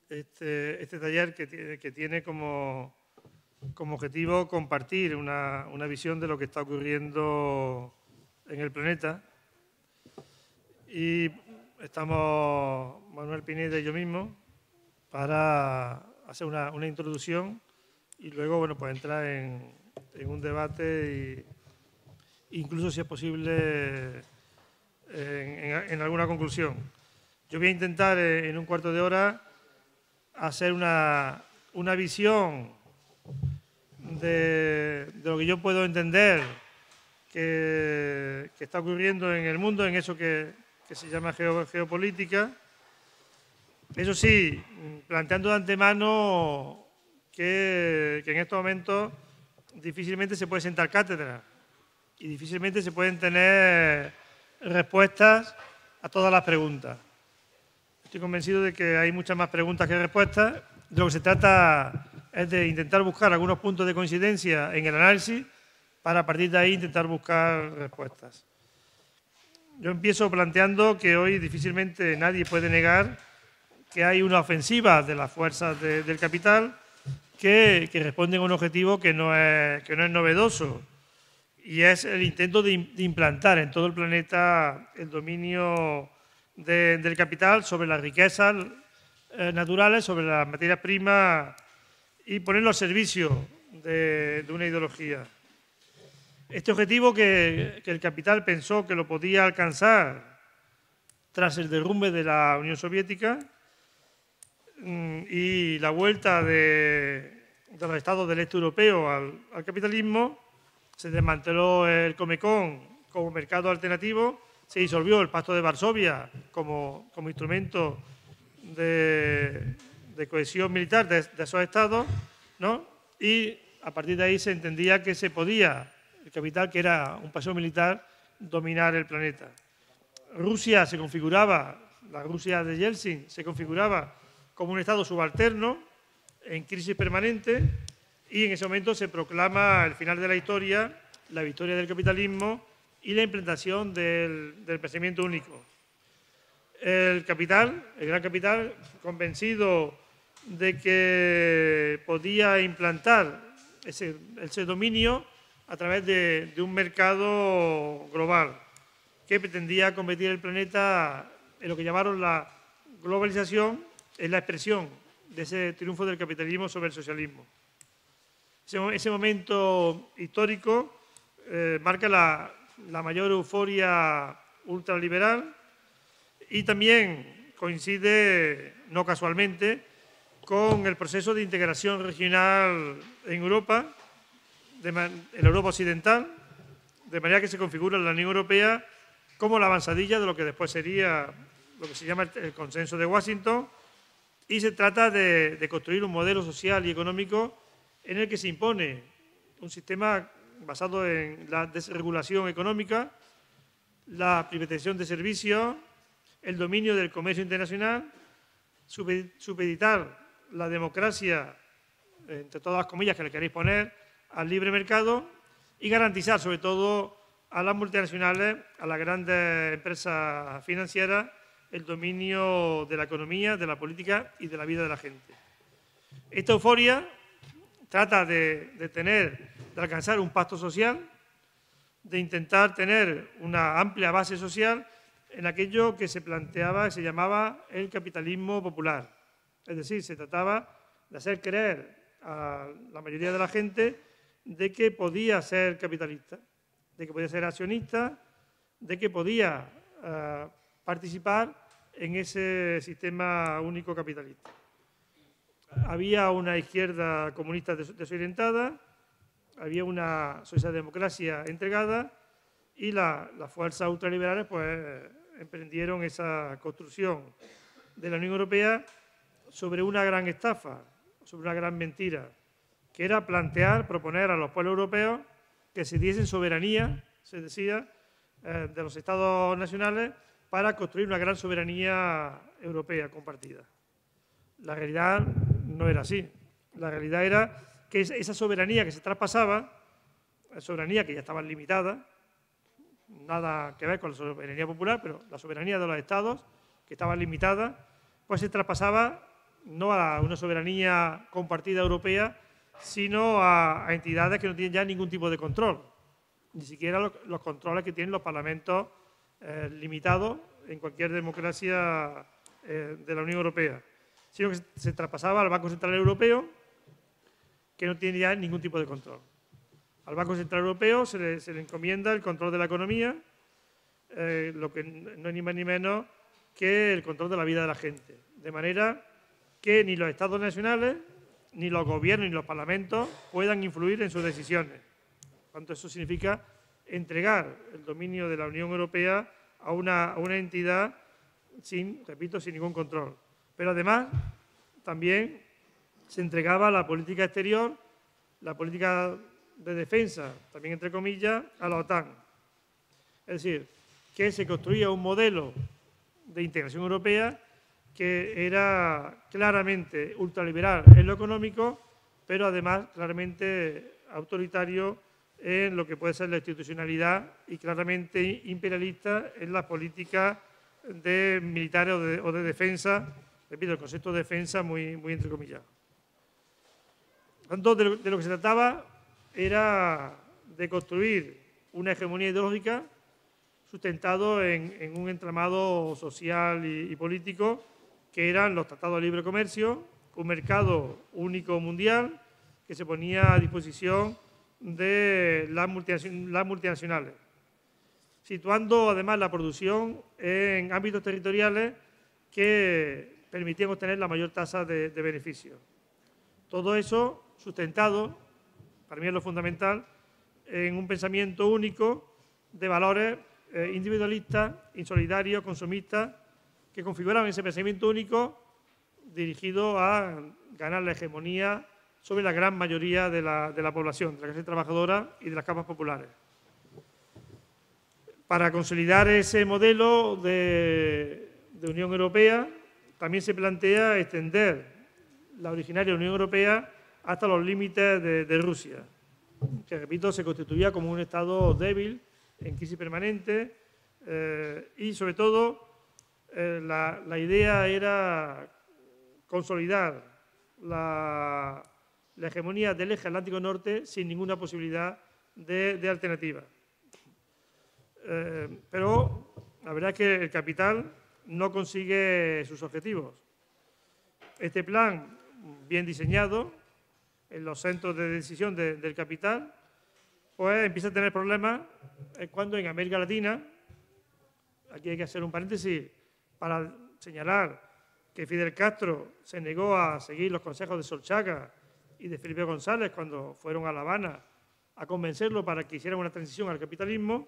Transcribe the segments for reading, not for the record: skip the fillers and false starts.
este taller que tiene como objetivo compartir una visión de lo que está ocurriendo en el planeta. Y estamos Manuel Pineda y yo mismo para hacer una introducción y luego, bueno, pues entrar en un debate e incluso, si es posible, en alguna conclusión. Yo voy a intentar en un cuarto de hora hacer una visión de lo que yo puedo entender que está ocurriendo en el mundo, en eso que se llama geopolítica. Eso sí, planteando de antemano que en estos momentos difícilmente se puede sentar cátedra y difícilmente se pueden tener respuestas a todas las preguntas. Estoy convencido de que hay muchas más preguntas que respuestas. De lo que se trata es de intentar buscar algunos puntos de coincidencia en el análisis para a partir de ahí intentar buscar respuestas. Yo empiezo planteando que hoy difícilmente nadie puede negar que hay una ofensiva de las fuerzas del capital que responden a un objetivo que no es novedoso, y es el intento de implantar en todo el planeta el dominio del capital sobre las riquezas naturales, sobre las materias primas, y ponerlo al servicio de una ideología. Este objetivo que el capital pensó que lo podía alcanzar tras el derrumbe de la Unión Soviética y la vuelta de los estados del este europeo al capitalismo, se desmanteló el Comecon como mercado alternativo, se disolvió el Pacto de Varsovia como instrumento de cohesión militar de esos estados, ¿no? Y a partir de ahí se entendía que se podía, el capital, que era un paseo militar, dominar el planeta. Rusia se configuraba, la Rusia de Yeltsin se configuraba como un estado subalterno en crisis permanente, y en ese momento se proclama el final de la historia, la victoria del capitalismo y la implantación del pensamiento único. El gran capital, convencido de que podía implantar ese dominio a través de un mercado global que pretendía convertir el planeta en lo que llamaron la globalización, es la expresión de ese triunfo del capitalismo sobre el socialismo. Ese momento histórico marca la mayor euforia ultraliberal y también coincide, no casualmente, con el proceso de integración regional en Europa, en la Europa occidental, de manera que se configura la Unión Europea como la avanzadilla de lo que después sería lo que se llama el Consenso de Washington, y se trata de construir un modelo social y económico en el que se impone un sistema basado en la desregulación económica, la privatización de servicios, el dominio del comercio internacional, supeditar la democracia, entre todas las comillas que le queréis poner, al libre mercado, y garantizar sobre todo a las multinacionales, a las grandes empresas financieras, el dominio de la economía, de la política y de la vida de la gente. Esta euforia trata de alcanzar un pacto social, de intentar tener una amplia base social en aquello que se planteaba, se llamaba el capitalismo popular. Es decir, se trataba de hacer creer a la mayoría de la gente de que podía ser capitalista, de que podía ser accionista, de que podía participar en ese sistema único capitalista. Había una izquierda comunista desorientada, había una socialdemocracia entregada, y las fuerzas ultraliberales pues emprendieron esa construcción de la Unión Europea sobre una gran estafa, sobre una gran mentira, que era proponer a los pueblos europeos que se diesen soberanía, se decía, de los estados nacionales para construir una gran soberanía europea compartida. La realidad no era así. La realidad era que esa soberanía que se traspasaba, la soberanía que ya estaba limitada, nada que ver con la soberanía popular, pero la soberanía de los estados, que estaba limitada, pues se traspasaba no a una soberanía compartida europea, sino a entidades que no tienen ya ningún tipo de control, ni siquiera los controles que tienen los parlamentos limitados en cualquier democracia de la Unión Europea, sino que se traspasaba al Banco Central Europeo, que no tiene ya ningún tipo de control. Al Banco Central Europeo se le encomienda el control de la economía, lo que no es ni más ni menos que el control de la vida de la gente. De manera que ni los Estados nacionales, ni los gobiernos, ni los parlamentos puedan influir en sus decisiones. Por tanto, eso significa entregar el dominio de la Unión Europea a una entidad sin ningún control. Pero además, también se entregaba la política exterior, la política de defensa, también entre comillas, a la OTAN. Es decir, que se construía un modelo de integración europea que era claramente ultraliberal en lo económico, pero además claramente autoritario en lo que puede ser la institucionalidad y claramente imperialista en las políticas de militares o de defensa. Repito, el concepto de defensa muy entrecomillado. Tanto de lo que se trataba era de construir una hegemonía ideológica sustentado en un entramado social y político que eran los tratados de libre comercio, un mercado único mundial que se ponía a disposición de las multinacionales, situando además la producción en ámbitos territoriales que permitían obtener la mayor tasa de beneficio. Todo eso sustentado, para mí es lo fundamental, en un pensamiento único de valores individualistas, insolidarios, consumistas, que configuraban ese pensamiento único dirigido a ganar la hegemonía sobre la gran mayoría de la población, de la clase trabajadora y de las capas populares. Para consolidar ese modelo de Unión Europea, también se plantea extender la originaria Unión Europea hasta los límites de Rusia, que, repito, se constituía como un Estado débil, en crisis permanente, y, sobre todo, la idea era consolidar la hegemonía del eje Atlántico Norte sin ninguna posibilidad de alternativa. Pero la verdad es que el capital no consigue sus objetivos. Este plan, bien diseñado, en los centros de decisión del capital, pues empieza a tener problemas cuando en América Latina, aquí hay que hacer un paréntesis para señalar que Fidel Castro se negó a seguir los consejos de Solchaga y de Felipe González cuando fueron a La Habana a convencerlo para que hicieran una transición al capitalismo,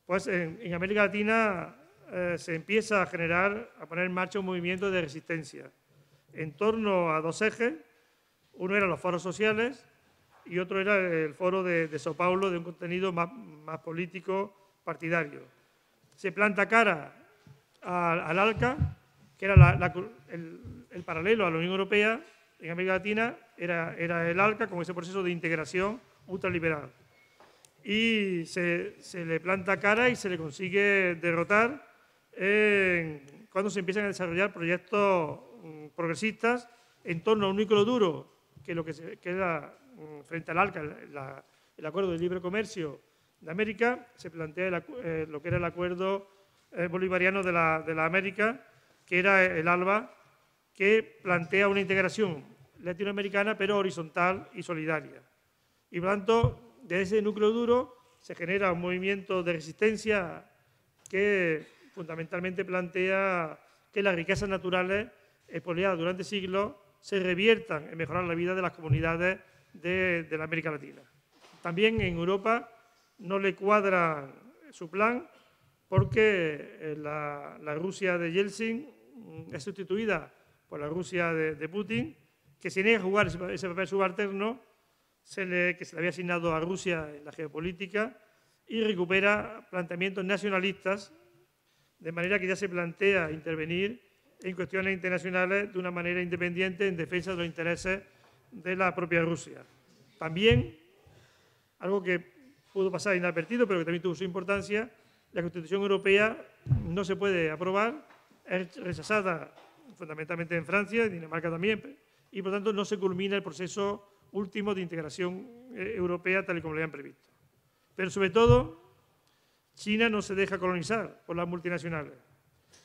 pues en América Latina se empieza a poner en marcha un movimiento de resistencia en torno a dos ejes. Uno eran los foros sociales y otro era el foro de Sao Paulo, de un contenido más político, partidario. Se planta cara al ALCA, que era el paralelo a la Unión Europea en América Latina, era el ALCA con ese proceso de integración ultraliberal. Y se le planta cara y se le consigue derrotar cuando se empiezan a desarrollar proyectos progresistas en torno a un núcleo duro, que era frente al ALCA, el Acuerdo de Libre Comercio de América, se plantea lo que era el Acuerdo Bolivariano de la América, que era el ALBA, que plantea una integración latinoamericana, pero horizontal y solidaria. Y por lo tanto, de ese núcleo duro se genera un movimiento de resistencia que fundamentalmente plantea que las riquezas naturales expoliadas durante siglos se reviertan en mejorar la vida de las comunidades de la América Latina. También en Europa no le cuadra su plan porque la Rusia de Yeltsin es sustituida por la Rusia de Putin, que se niega a jugar ese papel subalterno que se le había asignado a Rusia en la geopolítica y recupera planteamientos nacionalistas, de manera que ya se plantea intervenir en cuestiones internacionales de una manera independiente en defensa de los intereses de la propia Rusia. También, algo que pudo pasar inadvertido, pero que también tuvo su importancia, la Constitución Europea no se puede aprobar, es rechazada fundamentalmente en Francia, en Dinamarca también, y por tanto no se culmina el proceso último de integración europea tal y como lo habían previsto. Pero sobre todo, China no se deja colonizar por las multinacionales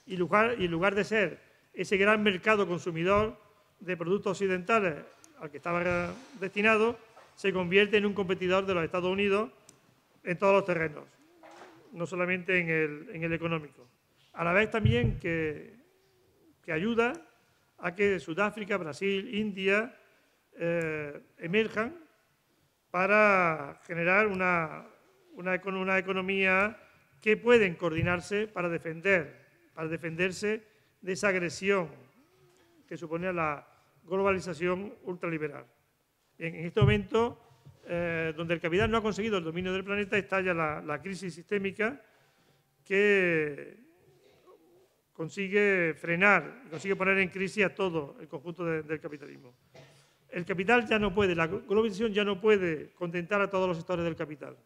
y en lugar de ser ese gran mercado consumidor de productos occidentales al que estaba destinado, se convierte en un competidor de los Estados Unidos en todos los terrenos, no solamente en el económico. A la vez también que ayuda a que Sudáfrica, Brasil, India emerjan para generar una economía que pueden coordinarse para defenderse de esa agresión que supone la globalización ultraliberal. En este momento, donde el capital no ha conseguido el dominio del planeta, estalla la crisis sistémica que consigue frenar, consigue poner en crisis a todo el conjunto del capitalismo. El capital ya no puede, la globalización ya no puede contentar a todos los sectores del capital,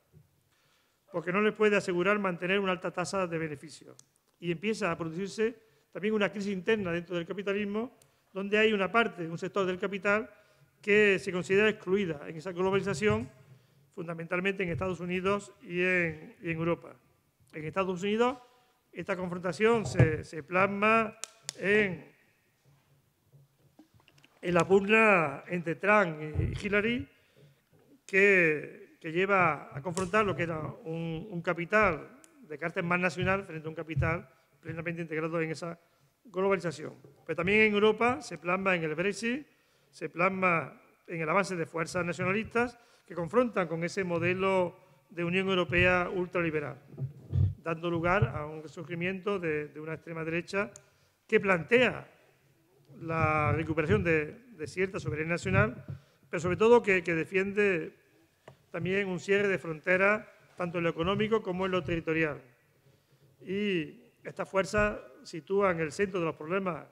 porque no les puede asegurar mantener una alta tasa de beneficio. Y empieza a producirse también una crisis interna dentro del capitalismo, donde hay una parte, un sector del capital, que se considera excluida en esa globalización, fundamentalmente en Estados Unidos y en Europa. En Estados Unidos, esta confrontación se plasma en la pugna entre Trump y Hillary, que lleva a confrontar lo que era un capital de carácter más nacional frente a un capital plenamente integrado en esa globalización. Pero también en Europa se plasma en el Brexit, se plasma en el avance de fuerzas nacionalistas que confrontan con ese modelo de Unión Europea ultraliberal, dando lugar a un resurgimiento de una extrema derecha que plantea la recuperación de cierta soberanía nacional, pero sobre todo que defiende también un cierre de fronteras, tanto en lo económico como en lo territorial. Y estas fuerzas sitúan el centro de los problemas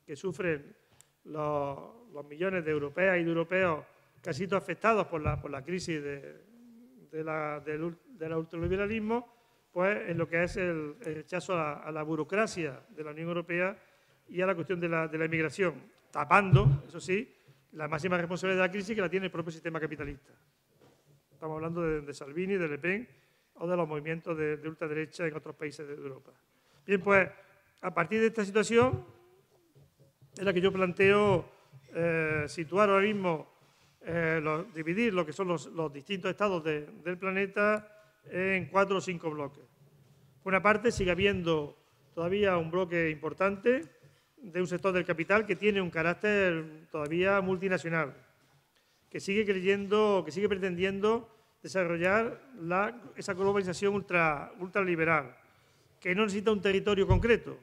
que sufren los millones de europeas y de europeos que han sido afectados por la crisis del ultraliberalismo, pues en lo que es el rechazo a la burocracia de la Unión Europea y a la cuestión de la inmigración, tapando, eso sí, la máxima responsabilidad de la crisis que la tiene el propio sistema capitalista. Estamos hablando de Salvini, de Le Pen o de los movimientos de ultraderecha en otros países de Europa. Bien, pues a partir de esta situación es la que yo planteo situar ahora mismo, dividir lo que son los distintos estados del planeta en 4 o 5 bloques. Por una parte, sigue habiendo todavía un bloque importante de un sector del capital que tiene un carácter todavía multinacional, que sigue pretendiendo desarrollar esa globalización ultraliberal, que no necesita un territorio concreto,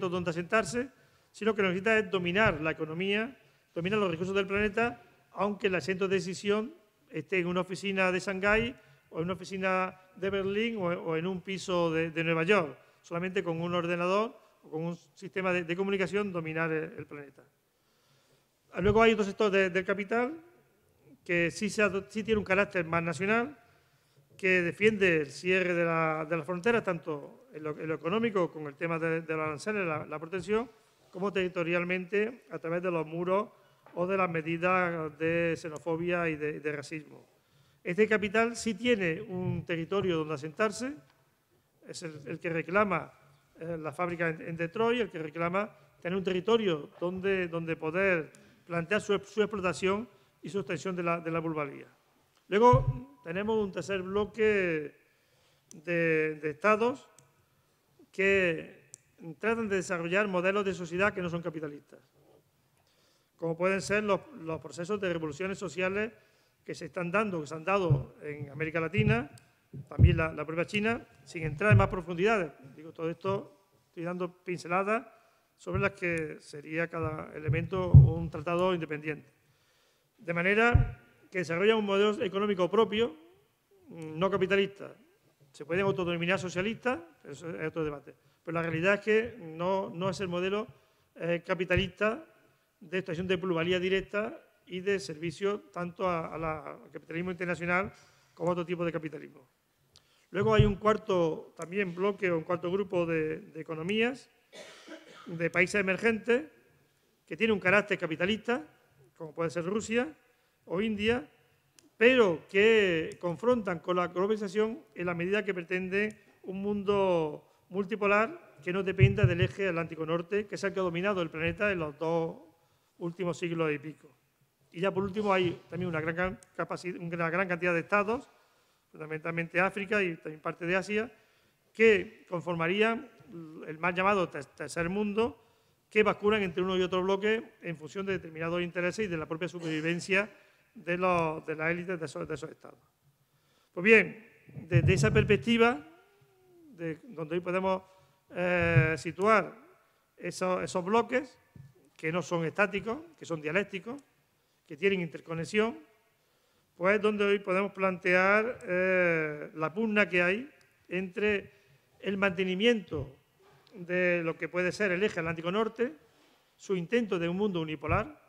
donde asentarse, sino que lo que necesita es dominar la economía, dominar los recursos del planeta, aunque el asiento de decisión esté en una oficina de Shanghái o en una oficina de Berlín o en un piso de Nueva York, solamente con un ordenador o con un sistema de comunicación dominar el planeta. Luego hay otro sector del capital que sí tiene un carácter más nacional, que defiende el cierre de las fronteras, tanto en lo económico, con el tema de los aranceles, la protección, como territorialmente a través de los muros o de las medidas de xenofobia y de racismo. Este capital sí tiene un territorio donde asentarse, es el que reclama la fábrica en Detroit, el que reclama tener un territorio donde poder plantear su explotación y su extensión de la plusvalía. Luego tenemos un tercer bloque de estados que tratan de desarrollar modelos de sociedad que no son capitalistas, como pueden ser los procesos de revoluciones sociales que se han dado en América Latina, también la propia China, sin entrar en más profundidades. Digo, todo esto estoy dando pinceladas sobre las que sería cada elemento un tratado independiente. De manera que desarrolla un modelo económico propio, no capitalista. Se pueden autodenominar socialistas, eso es otro debate. Pero la realidad es que no es el modelo capitalista de extracción de plusvalía directa y de servicio tanto al capitalismo internacional como a otro tipo de capitalismo. Luego hay un cuarto también bloque o un cuarto grupo de economías de países emergentes que tienen un carácter capitalista, como puede ser Rusia o India, pero que confrontan con la globalización en la medida que pretende un mundo multipolar que no dependa del eje Atlántico Norte, que es el que ha dominado el planeta en los 2 últimos siglos y pico. Y ya por último hay también una gran cantidad de estados, fundamentalmente África y también parte de Asia, que conformarían el más llamado tercer mundo, que basculan entre uno y otro bloque en función de determinados intereses y de la propia supervivencia de las élites de esos estados. Pues bien, desde esa perspectiva, donde hoy podemos situar esos bloques, que no son estáticos, que son dialécticos, que tienen interconexión, pues es donde hoy podemos plantear la pugna que hay entre el mantenimiento de lo que puede ser el eje Atlántico Norte, su intento de un mundo unipolar,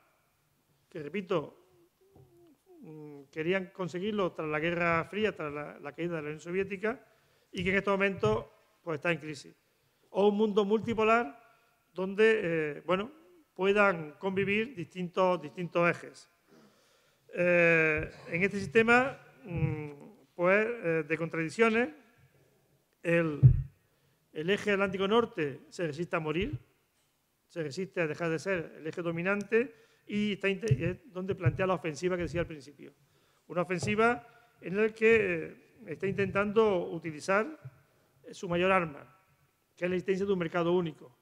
que repito, querían conseguirlo tras la Guerra Fría, tras la caída de la Unión Soviética, y que en estos momentos pues, está en crisis. O un mundo multipolar donde puedan convivir distintos ejes. En este sistema de contradicciones, el eje Atlántico Norte se resiste a morir, se resiste a dejar de ser el eje dominante y es donde plantea la ofensiva que decía al principio. Una ofensiva en la que está intentando utilizar su mayor arma, que es la existencia de un mercado único.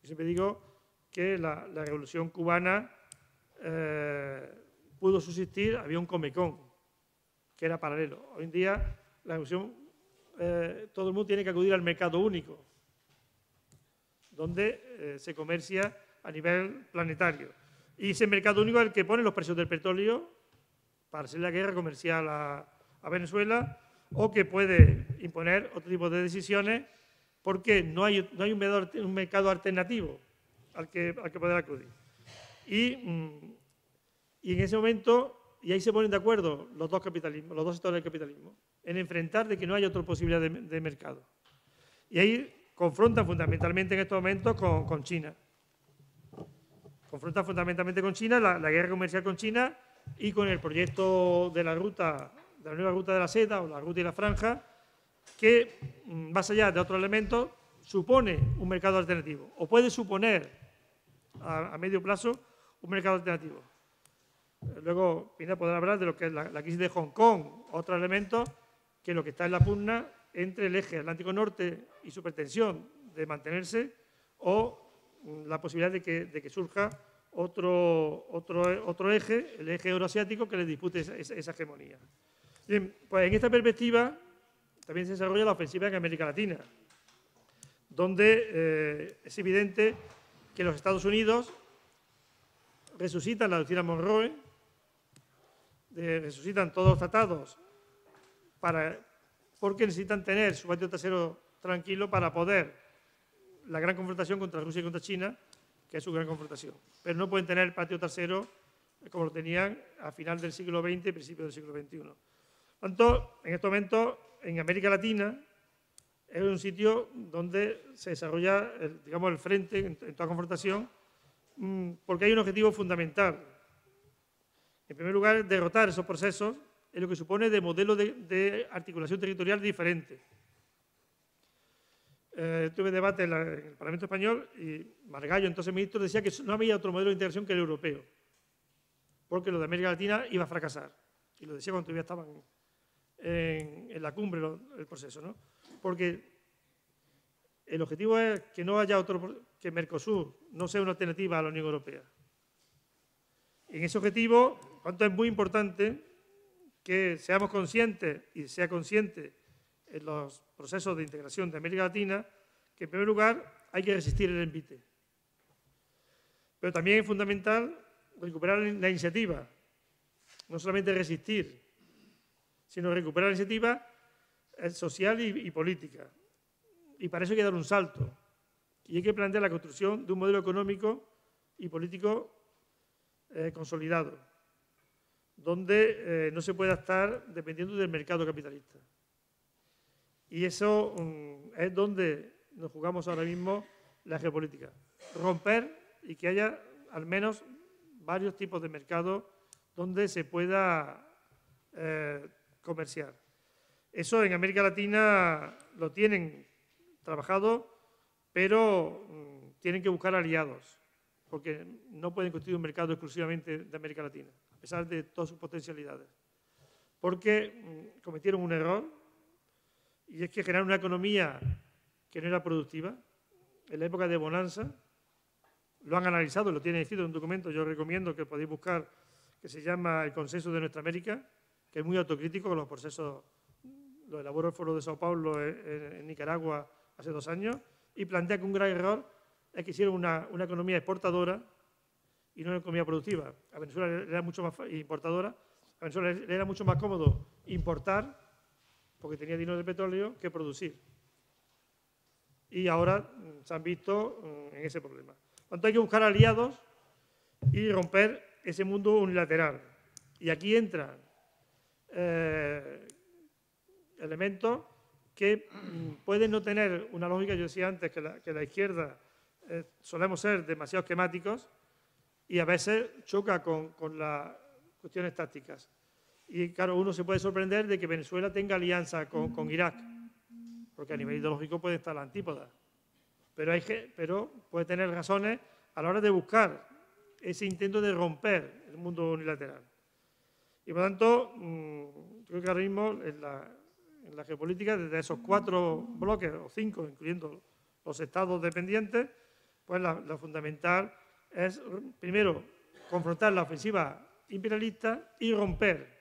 Yo siempre digo que la Revolución Cubana pudo subsistir, había un Comecon, que era paralelo. Hoy en día la Revolución, todo el mundo tiene que acudir al mercado único, donde se comercia a nivel planetario. Y ese mercado único es el que pone los precios del petróleo para hacer la guerra comercial a Venezuela, o que puede imponer otro tipo de decisiones porque no hay un mercado alternativo al que poder acudir. Y en ese momento, y ahí se ponen de acuerdo los dos capitalismos, los dos sectores del capitalismo, en enfrentar de que no hay otra posibilidad de mercado. Y ahí confrontan fundamentalmente en estos momentos con China. Confrontan fundamentalmente con China, la guerra comercial con China y con el proyecto de la nueva ruta de la seda o la ruta y la franja, que más allá de otros elementos supone un mercado alternativo o puede suponer a medio plazo un mercado alternativo. Luego Pina podrá hablar de lo que es la crisis de Hong Kong, otros elementos que lo que está en la pugna entre el eje Atlántico Norte y su pretensión de mantenerse o la posibilidad de que surja otro eje, el eje euroasiático, que le dispute esa hegemonía. Bien, pues en esta perspectiva también se desarrolla la ofensiva en América Latina, donde es evidente que los Estados Unidos resucitan la doctrina Monroe, resucitan todos los tratados porque necesitan tener su patio trasero tranquilo para poder la gran confrontación contra Rusia y contra China, que es su gran confrontación. Pero no pueden tener el patio trasero como lo tenían a final del siglo XX y principios del siglo XXI. Por tanto, en estos momentos, en América Latina, es un sitio donde se desarrolla, el frente en toda confrontación, porque hay un objetivo fundamental. En primer lugar, derrotar esos procesos en lo que supone de modelo de articulación territorial diferente. Tuve debate en el Parlamento Español y Margallo, entonces ministro, decía que no había otro modelo de integración que el europeo, porque lo de América Latina iba a fracasar. Y lo decía cuando todavía estaban en la cumbre el proceso, ¿no? Porque el objetivo es que no haya que Mercosur no sea una alternativa a la Unión Europea. En ese objetivo, cuanto es muy importante que seamos conscientes y sea consciente en los procesos de integración de América Latina, que en primer lugar hay que resistir el envite. Pero también es fundamental recuperar la iniciativa, no solamente resistir, sino recuperar la iniciativa social y política. Y para eso hay que dar un salto. Y hay que plantear la construcción de un modelo económico y político consolidado, donde no se pueda estar dependiendo del mercado capitalista. Y eso es donde nos jugamos ahora mismo la geopolítica. Romper y que haya al menos varios tipos de mercados donde se pueda comerciar. Eso en América Latina lo tienen trabajado, pero tienen que buscar aliados, porque no pueden construir un mercado exclusivamente de América Latina, a pesar de todas sus potencialidades. Porque cometieron un error, y es que generaron una economía que no era productiva. En la época de bonanza, lo han analizado, lo tienen escrito en un documento, yo recomiendo que podéis buscar, que se llama El Consenso de Nuestra América, que es muy autocrítico con los procesos. Lo elaboró el Foro de Sao Paulo en Nicaragua hace 2 años y plantea que un gran error es que hicieron una economía exportadora y no una economía productiva. A Venezuela le era mucho más importadora, a Venezuela le era mucho más cómodo importar, porque tenía dinero de petróleo, que producir. Y ahora se han visto en ese problema. Por tanto, hay que buscar aliados y romper ese mundo unilateral. Y aquí entran elementos que pueden no tener una lógica. Yo decía antes que la izquierda solemos ser demasiado esquemáticos y a veces choca con las cuestiones tácticas. Y claro, uno se puede sorprender de que Venezuela tenga alianza con Irak, porque a nivel ideológico puede estar la antípoda. Pero puede tener razones a la hora de buscar ese intento de romper el mundo unilateral. Y por tanto, creo que ahora mismo en la geopolítica, desde esos 4 bloques, o 5, incluyendo los estados dependientes, pues lo fundamental es, primero, confrontar la ofensiva imperialista y romper.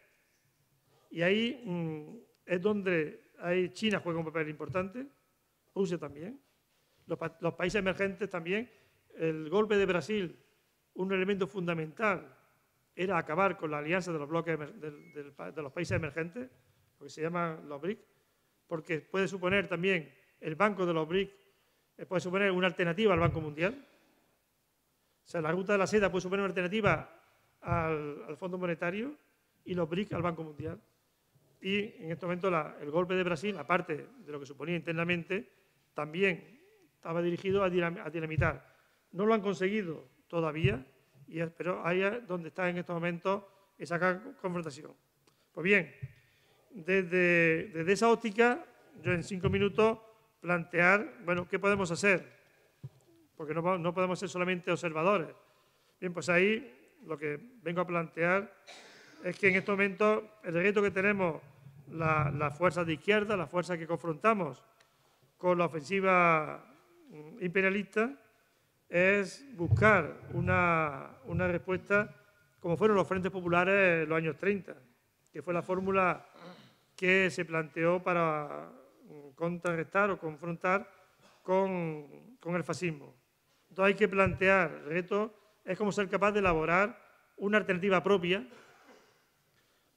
Y ahí es donde China juega un papel importante, Rusia también, los países emergentes también. El golpe de Brasil, un elemento fundamental era acabar con la alianza de los bloques de los países emergentes, lo que se llaman los BRIC, porque puede suponer también el Banco de los BRIC, puede suponer una alternativa al Banco Mundial. O sea, la ruta de la seda puede suponer una alternativa al Fondo Monetario y los BRIC al Banco Mundial. Y en este momento el golpe de Brasil, aparte de lo que suponía internamente, también estaba dirigido a dinamitar. No lo han conseguido todavía, pero ahí es donde está en estos momentos esa confrontación. Pues bien, desde esa óptica, yo en 5 minutos plantear, bueno, ¿qué podemos hacer? Porque no podemos ser solamente observadores. Bien, pues ahí lo que vengo a plantear es que en estos momentos el reto que tenemos las fuerzas de izquierda, las fuerzas que confrontamos con la ofensiva imperialista, es buscar una respuesta como fueron los frentes populares en los años 30, que fue la fórmula que se planteó para contrarrestar o confrontar con el fascismo. Entonces hay que plantear, el reto es cómo ser capaz de elaborar una alternativa propia,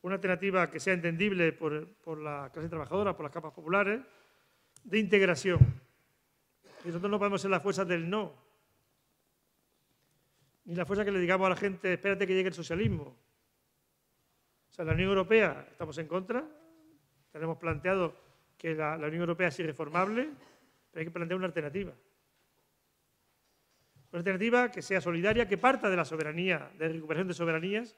una alternativa que sea entendible por la clase trabajadora, por las capas populares, de integración. Y nosotros no podemos ser las fuerzas del no, ni la fuerza que le digamos a la gente, espérate que llegue el socialismo. O sea, la Unión Europea, estamos en contra, tenemos planteado que la Unión Europea es irreformable, pero hay que plantear una alternativa. Una alternativa que sea solidaria, que parta de la soberanía, de la recuperación de soberanías,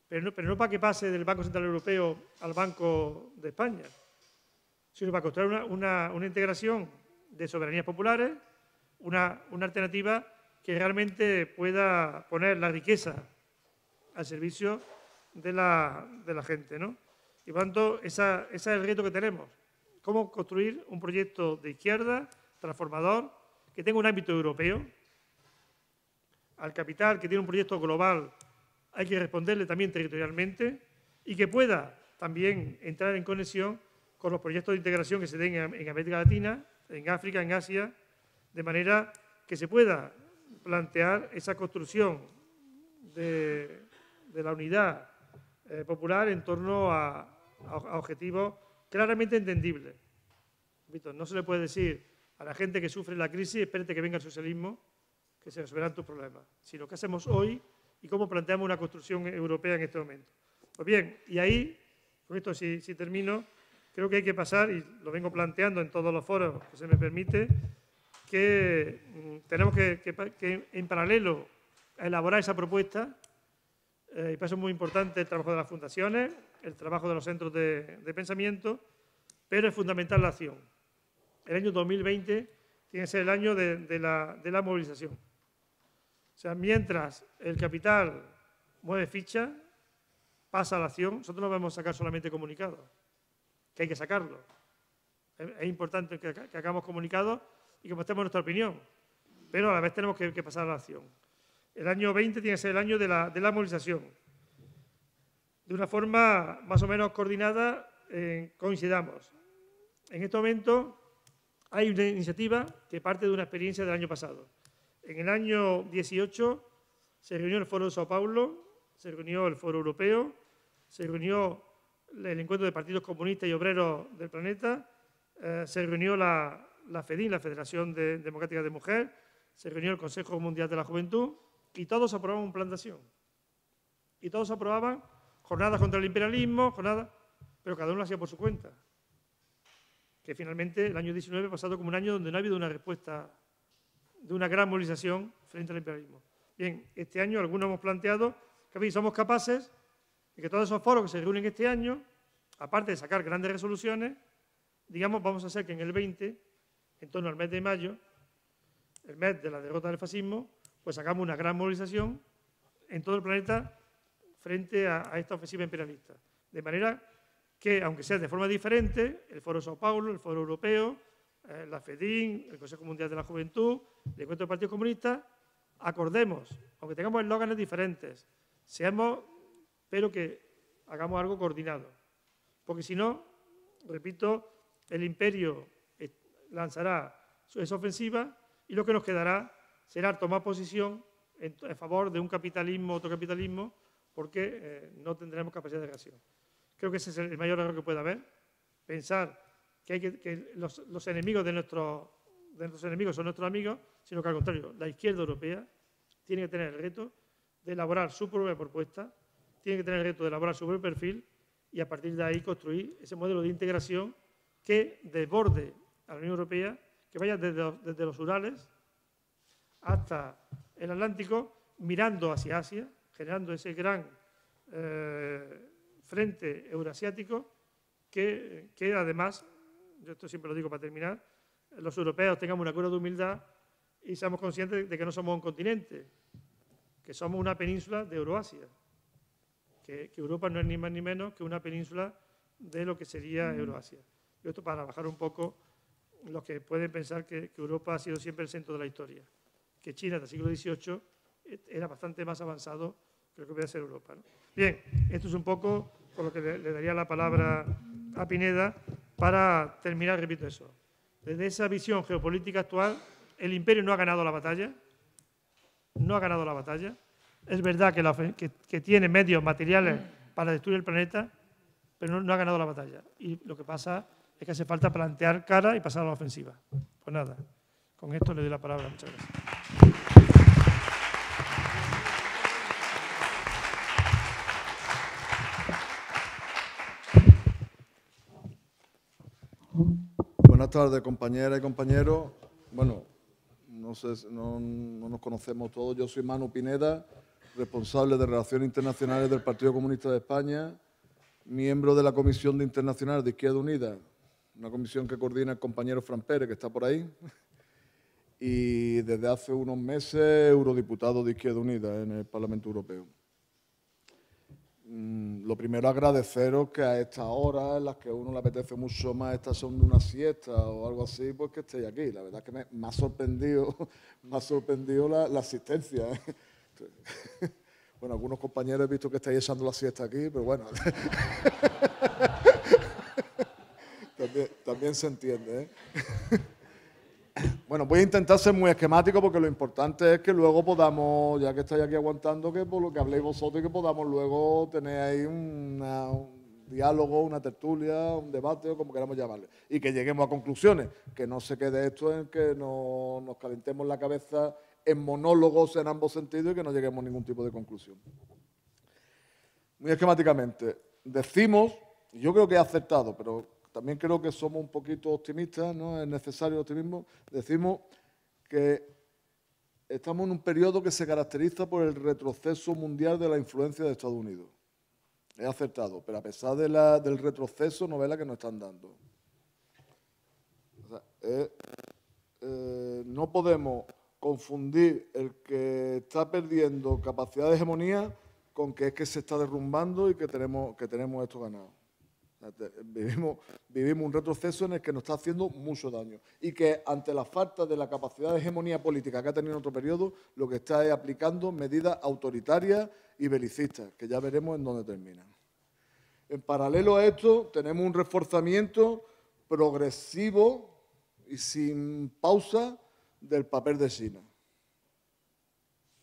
pero no para que pase del Banco Central Europeo al Banco de España, sino para construir una integración de soberanías populares, una alternativa que realmente pueda poner la riqueza al servicio de la gente, ¿no? Y por tanto, ese es el reto que tenemos. Cómo construir un proyecto de izquierda transformador que tenga un ámbito europeo. Al capital, que tiene un proyecto global, hay que responderle también territorialmente y que pueda también entrar en conexión con los proyectos de integración que se den en América Latina, en África, en Asia, de manera que se pueda plantear esa construcción de la unidad popular en torno a objetivos claramente entendibles. No se le puede decir a la gente que sufre la crisis, espérate que venga el socialismo, que se resolverán tus problemas, sino qué hacemos hoy y cómo planteamos una construcción europea en este momento. Pues bien, y ahí, con esto si termino, creo que hay que pasar, y lo vengo planteando en todos los foros que se me permite, que tenemos que en paralelo a elaborar esa propuesta, y para eso es muy importante el trabajo de las fundaciones, el trabajo de los centros de pensamiento, pero es fundamental la acción. El año 2020 tiene que ser el año de la movilización. O sea, mientras el capital mueve ficha, pasa a la acción, nosotros no vamos a sacar solamente comunicados, que hay que sacarlo. Es importante que hagamos comunicados y que mostremos nuestra opinión, pero a la vez tenemos que pasar a la acción. El año 20 tiene que ser el año de la movilización. De una forma más o menos coordinada, coincidamos. En este momento hay una iniciativa que parte de una experiencia del año pasado. En el año 18 se reunió el Foro de Sao Paulo, se reunió el Foro Europeo, se reunió el Encuentro de Partidos Comunistas y Obreros del Planeta, se reunió la FEDIN, la Federación Democrática de Mujer, se reunió el Consejo Mundial de la Juventud y todos aprobaban un plan de acción. Y todos aprobaban jornadas contra el imperialismo, pero cada uno lo hacía por su cuenta. Que finalmente el año 19 ha pasado como un año donde no ha habido una respuesta de una gran movilización frente al imperialismo. Bien, este año algunos hemos planteado que somos capaces de que todos esos foros que se reúnen este año, aparte de sacar grandes resoluciones, digamos, vamos a hacer que en el 20, en torno al mes de mayo, el mes de la derrota del fascismo, pues hagamos una gran movilización en todo el planeta frente a esta ofensiva imperialista. De manera que, aunque sea de forma diferente, el Foro de Sao Paulo, el Foro Europeo, la FEDIN, el Consejo Mundial de la Juventud, el Encuentro de Partidos Comunistas, acordemos, aunque tengamos eslóganes diferentes, pero que hagamos algo coordinado. Porque si no, repito, el imperio lanzará esa ofensiva y lo que nos quedará será tomar posición en favor de un capitalismo, otro capitalismo, porque no tendremos capacidad de reacción. Creo que ese es el mayor error que puede haber, pensar que los enemigos de nuestros enemigos son nuestros amigos, sino que al contrario, la izquierda europea tiene que tener el reto de elaborar su propia propuesta, tiene que tener el reto de elaborar su propio perfil y a partir de ahí construir ese modelo de integración que desborde a la Unión Europea, que vaya desde los Urales hasta el Atlántico, mirando hacia Asia, generando ese gran frente euroasiático que además, yo esto siempre lo digo para terminar, los europeos tengamos una cura de humildad y seamos conscientes de que no somos un continente, que somos una península de Euroasia, que Europa no es ni más ni menos que una península de lo que sería Euroasia. Y esto para bajar un poco los que pueden pensar que Europa ha sido siempre el centro de la historia, que China del siglo XVIII era bastante más avanzado que lo que puede ser Europa, ¿no? Bien, esto es un poco por lo que le daría la palabra a Pineda para terminar, repito eso. Desde esa visión geopolítica actual, el imperio no ha ganado la batalla, no ha ganado la batalla. Es verdad que tiene medios materiales para destruir el planeta, pero no ha ganado la batalla. Y lo que pasa es que hace falta plantear cara y pasar a la ofensiva. Pues nada, con esto le doy la palabra. Muchas gracias. Buenas tardes, compañeras y compañeros. Bueno, no nos conocemos todos. Yo soy Manu Pineda, responsable de Relaciones Internacionales del Partido Comunista de España, miembro de la Comisión de Internacional de Izquierda Unida, una comisión que coordina el compañero Fran Pérez, que está por ahí, y desde hace unos meses eurodiputado de Izquierda Unida en el Parlamento Europeo. Lo primero, agradeceros que a estas horas en las que a uno le apetece mucho más estar son una siesta o algo así, pues que estéis aquí. La verdad es que me ha sorprendido la asistencia, ¿eh? Bueno, algunos compañeros he visto que estáis echando la siesta aquí, pero bueno, también se entiende, ¿eh? Bueno, voy a intentar ser muy esquemático porque lo importante es que luego podamos, ya que estáis aquí aguantando, que por lo que habléis vosotros y que podamos luego tener ahí un diálogo, una tertulia, un debate o como queramos llamarle. Y que lleguemos a conclusiones, que no se quede esto en que nos calentemos la cabeza en monólogos en ambos sentidos y que no lleguemos a ningún tipo de conclusión. Muy esquemáticamente, decimos, y yo creo que he acertado, pero también creo que somos un poquito optimistas, ¿no? Es necesario el optimismo. Decimos que estamos en un periodo que se caracteriza por el retroceso mundial de la influencia de Estados Unidos. Es acertado, pero a pesar del retroceso, no ve la que nos están dando. O sea, no podemos confundir el que está perdiendo capacidad de hegemonía con que es que se está derrumbando y que tenemos esto ganado. O sea, vivimos un retroceso en el que nos está haciendo mucho daño y que ante la falta de la capacidad de hegemonía política que ha tenido en otro periodo, lo que está es aplicando medidas autoritarias y belicistas, que ya veremos en dónde terminan. En paralelo a esto, tenemos un reforzamiento progresivo y sin pausa del papel de China.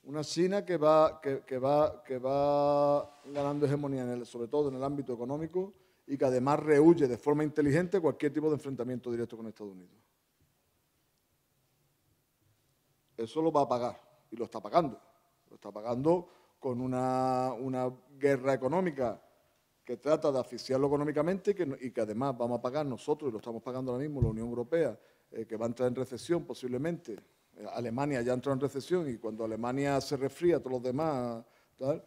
Una China que va ganando hegemonía, sobre todo en el ámbito económico, y que además rehúye de forma inteligente cualquier tipo de enfrentamiento directo con Estados Unidos. Eso lo va a pagar, y lo está pagando. Lo está pagando con una guerra económica que trata de asfixiarlo económicamente y que además vamos a pagar nosotros, y lo estamos pagando ahora mismo la Unión Europea, que va a entrar en recesión posiblemente. Alemania ya entró en recesión y cuando Alemania se resfría, todos los demás, tal,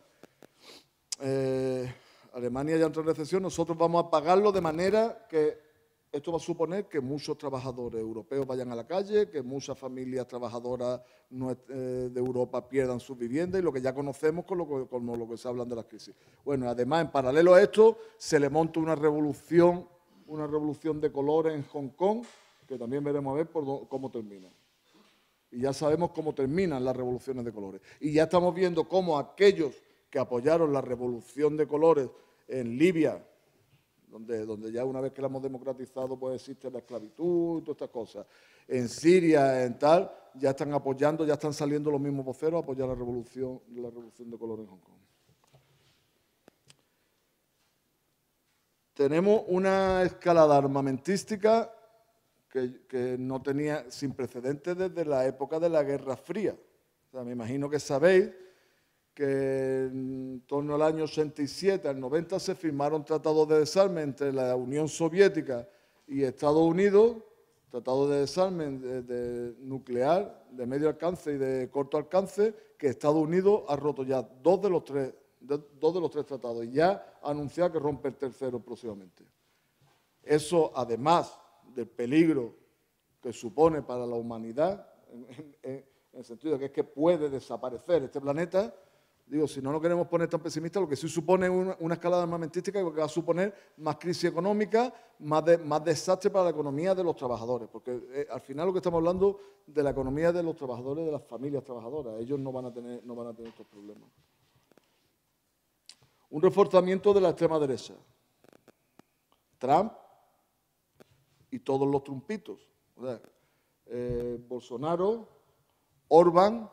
Alemania ya entró en recesión, nosotros vamos a pagarlo de manera que esto va a suponer que muchos trabajadores europeos vayan a la calle, que muchas familias trabajadoras de Europa pierdan sus viviendas y lo que ya conocemos con lo que se hablan de las crisis. Bueno, además, en paralelo a esto, se le monta una revolución de colores en Hong Kong, que también veremos a ver cómo termina. Y ya sabemos cómo terminan las revoluciones de colores. Y ya estamos viendo cómo aquellos que apoyaron la revolución de colores en Libia, donde ya una vez que la hemos democratizado pues existe la esclavitud y todas estas cosas, en Siria, en tal, ya están apoyando, ya están saliendo los mismos voceros a apoyar la revolución de colores en Hong Kong. Tenemos una escalada armamentística que no tenía, sin precedentes desde la época de la Guerra Fría. O sea, me imagino que sabéis que en torno al año 87 al 90 se firmaron tratados de desarme entre la Unión Soviética y Estados Unidos, tratados de desarme de nuclear, de medio alcance y de corto alcance, que Estados Unidos ha roto ya dos de los tres tratados y ya ha anunciado que rompe el tercero próximamente. Eso, además del peligro que supone para la humanidad, en el sentido de que es que puede desaparecer este planeta, digo, si no nos queremos poner tan pesimistas, lo que sí supone una escalada armamentística que va a suponer más crisis económica, más desastre para la economía de los trabajadores, porque al final lo que estamos hablando de la economía de los trabajadores, de las familias trabajadoras, ellos no van a tener estos problemas. Un reforzamiento de la extrema derecha. Trump y todos los trumpitos. O sea, Bolsonaro, Orbán,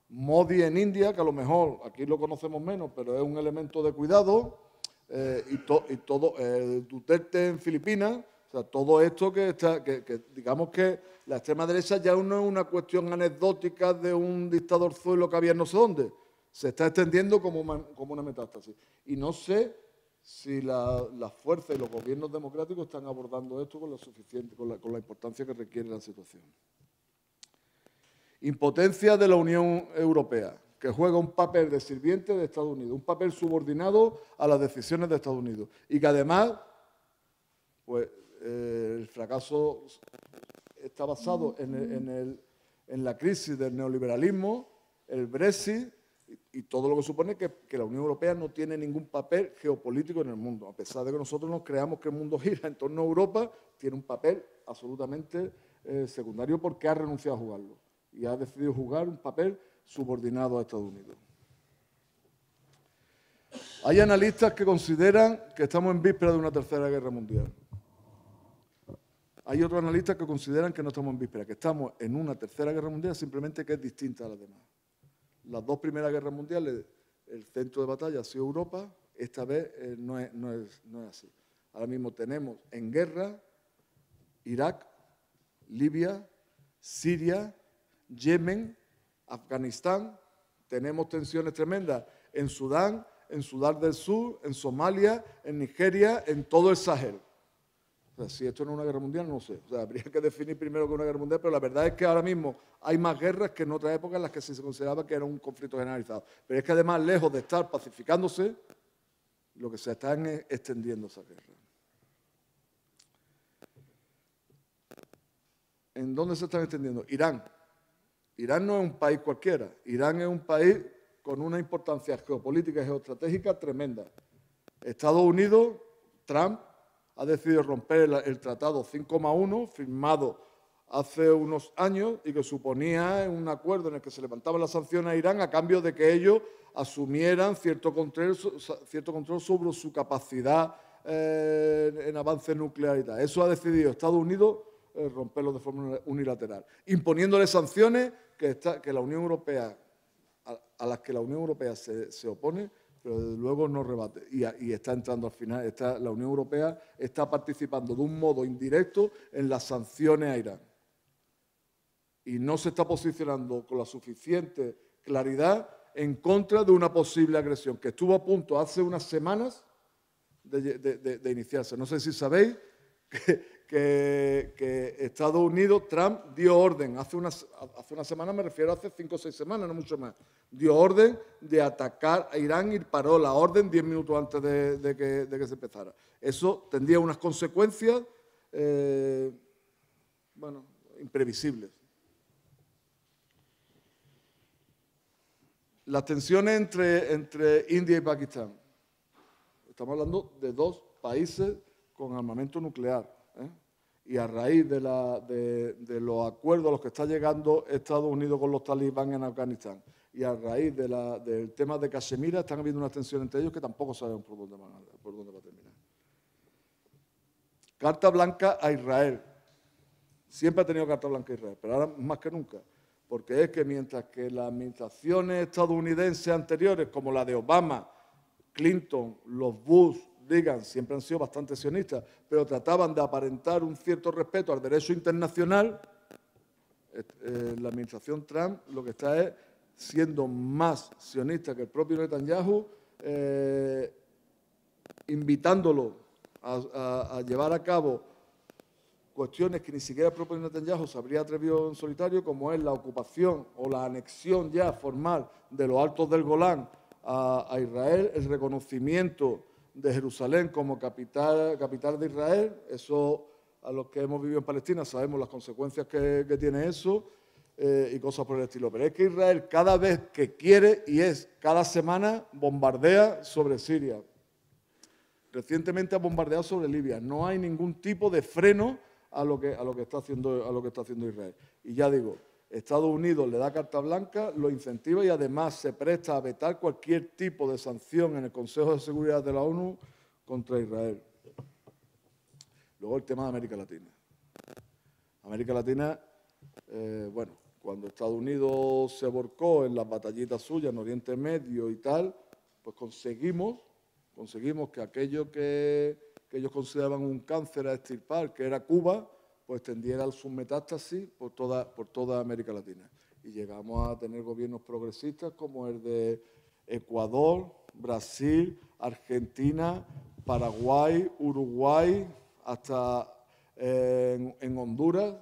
Modi en India, que a lo mejor aquí lo conocemos menos, pero es un elemento de cuidado, y todo Duterte en Filipinas. O sea, todo esto que digamos que la extrema derecha ya no es una cuestión anecdótica de un dictadorzuelo que había en no sé dónde. Se está extendiendo como una metástasis. Y no sé si las fuerzas y los gobiernos democráticos están abordando esto con la importancia que requiere la situación. Impotencia de la Unión Europea, que juega un papel de sirviente de Estados Unidos, un papel subordinado a las decisiones de Estados Unidos y que además, pues, el fracaso está basado en la crisis del neoliberalismo, el Brexit y todo lo que supone que la Unión Europea no tiene ningún papel geopolítico en el mundo. A pesar de que nosotros nos creamos que el mundo gira en torno a Europa, tiene un papel absolutamente secundario porque ha renunciado a jugarlo y ha decidido jugar un papel subordinado a Estados Unidos. Hay analistas que consideran que estamos en vísperas de una tercera guerra mundial. Hay otros analistas que consideran que no estamos en vísperas, que estamos en una tercera guerra mundial, simplemente que es distinta a las demás. Las dos primeras guerras mundiales, el centro de batalla ha sido Europa, esta vez no es así. Ahora mismo tenemos en guerra Irak, Libia, Siria, Yemen, Afganistán, tenemos tensiones tremendas en Sudán del Sur, en Somalia, en Nigeria, en todo el Sahel. O sea, si esto no es una guerra mundial, no sé. O sea, habría que definir primero que es una guerra mundial, pero la verdad es que ahora mismo hay más guerras que en otras épocas en las que se consideraba que era un conflicto generalizado. Pero es que además, lejos de estar pacificándose, lo que se están es extendiendo esa guerra. ¿En dónde se están extendiendo? Irán. Irán no es un país cualquiera. Irán es un país con una importancia geopolítica y geoestratégica tremenda. Estados Unidos, Trump, ha decidido romper el Tratado 5+1, firmado hace unos años y que suponía un acuerdo en el que se levantaban las sanciones a Irán a cambio de que ellos asumieran cierto control sobre su capacidad en avance nuclear y tal. Eso ha decidido Estados Unidos romperlo de forma unilateral, imponiéndole sanciones que la Unión Europea, a las que la Unión Europea se opone, pero desde luego no rebate. Y está entrando al final, la Unión Europea está participando de un modo indirecto en las sanciones a Irán. Y no se está posicionando con la suficiente claridad en contra de una posible agresión, que estuvo a punto hace unas semanas de iniciarse. No sé si sabéis que Estados Unidos, Trump, dio orden, hace unas semanas, me refiero a hace 5 o 6 semanas, no mucho más, dio orden de atacar a Irán y paró la orden 10 minutos antes de que se empezara. Eso tendría unas consecuencias, bueno, imprevisibles. Las tensiones entre India y Pakistán. Estamos hablando de 2 países con armamento nuclear, ¿eh? Y a raíz de los acuerdos a los que está llegando Estados Unidos con los talibán en Afganistán y a raíz del tema de Cachemira, están habiendo una tensión entre ellos que tampoco sabemos por dónde va a terminar. Carta blanca a Israel. Siempre ha tenido carta blanca a Israel, pero ahora más que nunca. Porque es que mientras que las administraciones estadounidenses anteriores, como la de Obama, Clinton, los Bush, Reagan, siempre han sido bastante sionistas, pero trataban de aparentar un cierto respeto al derecho internacional, la administración Trump lo que está es siendo más sionista que el propio Netanyahu, invitándolo a llevar a cabo cuestiones que ni siquiera el propio Netanyahu se habría atrevido en solitario, como es la ocupación o la anexión ya formal de los Altos del Golán a Israel, el reconocimiento de Jerusalén como capital de Israel. Eso, a los que hemos vivido en Palestina sabemos las consecuencias que tiene eso y cosas por el estilo. Pero es que Israel cada vez que quiere, y cada semana, bombardea sobre Siria. Recientemente ha bombardeado sobre Libia. No hay ningún tipo de freno a lo que está haciendo Israel. Y ya digo, Estados Unidos le da carta blanca, lo incentiva y además se presta a vetar cualquier tipo de sanción en el Consejo de Seguridad de la ONU contra Israel. Luego el tema de América Latina. América Latina, bueno, cuando Estados Unidos se volcó en las batallitas suyas en Oriente Medio y tal, pues conseguimos que aquello que ellos consideraban un cáncer a extirpar, que era Cuba, pues tendiera sus metástasis por toda América Latina. Y llegamos a tener gobiernos progresistas como el de Ecuador, Brasil, Argentina, Paraguay, Uruguay, hasta en Honduras.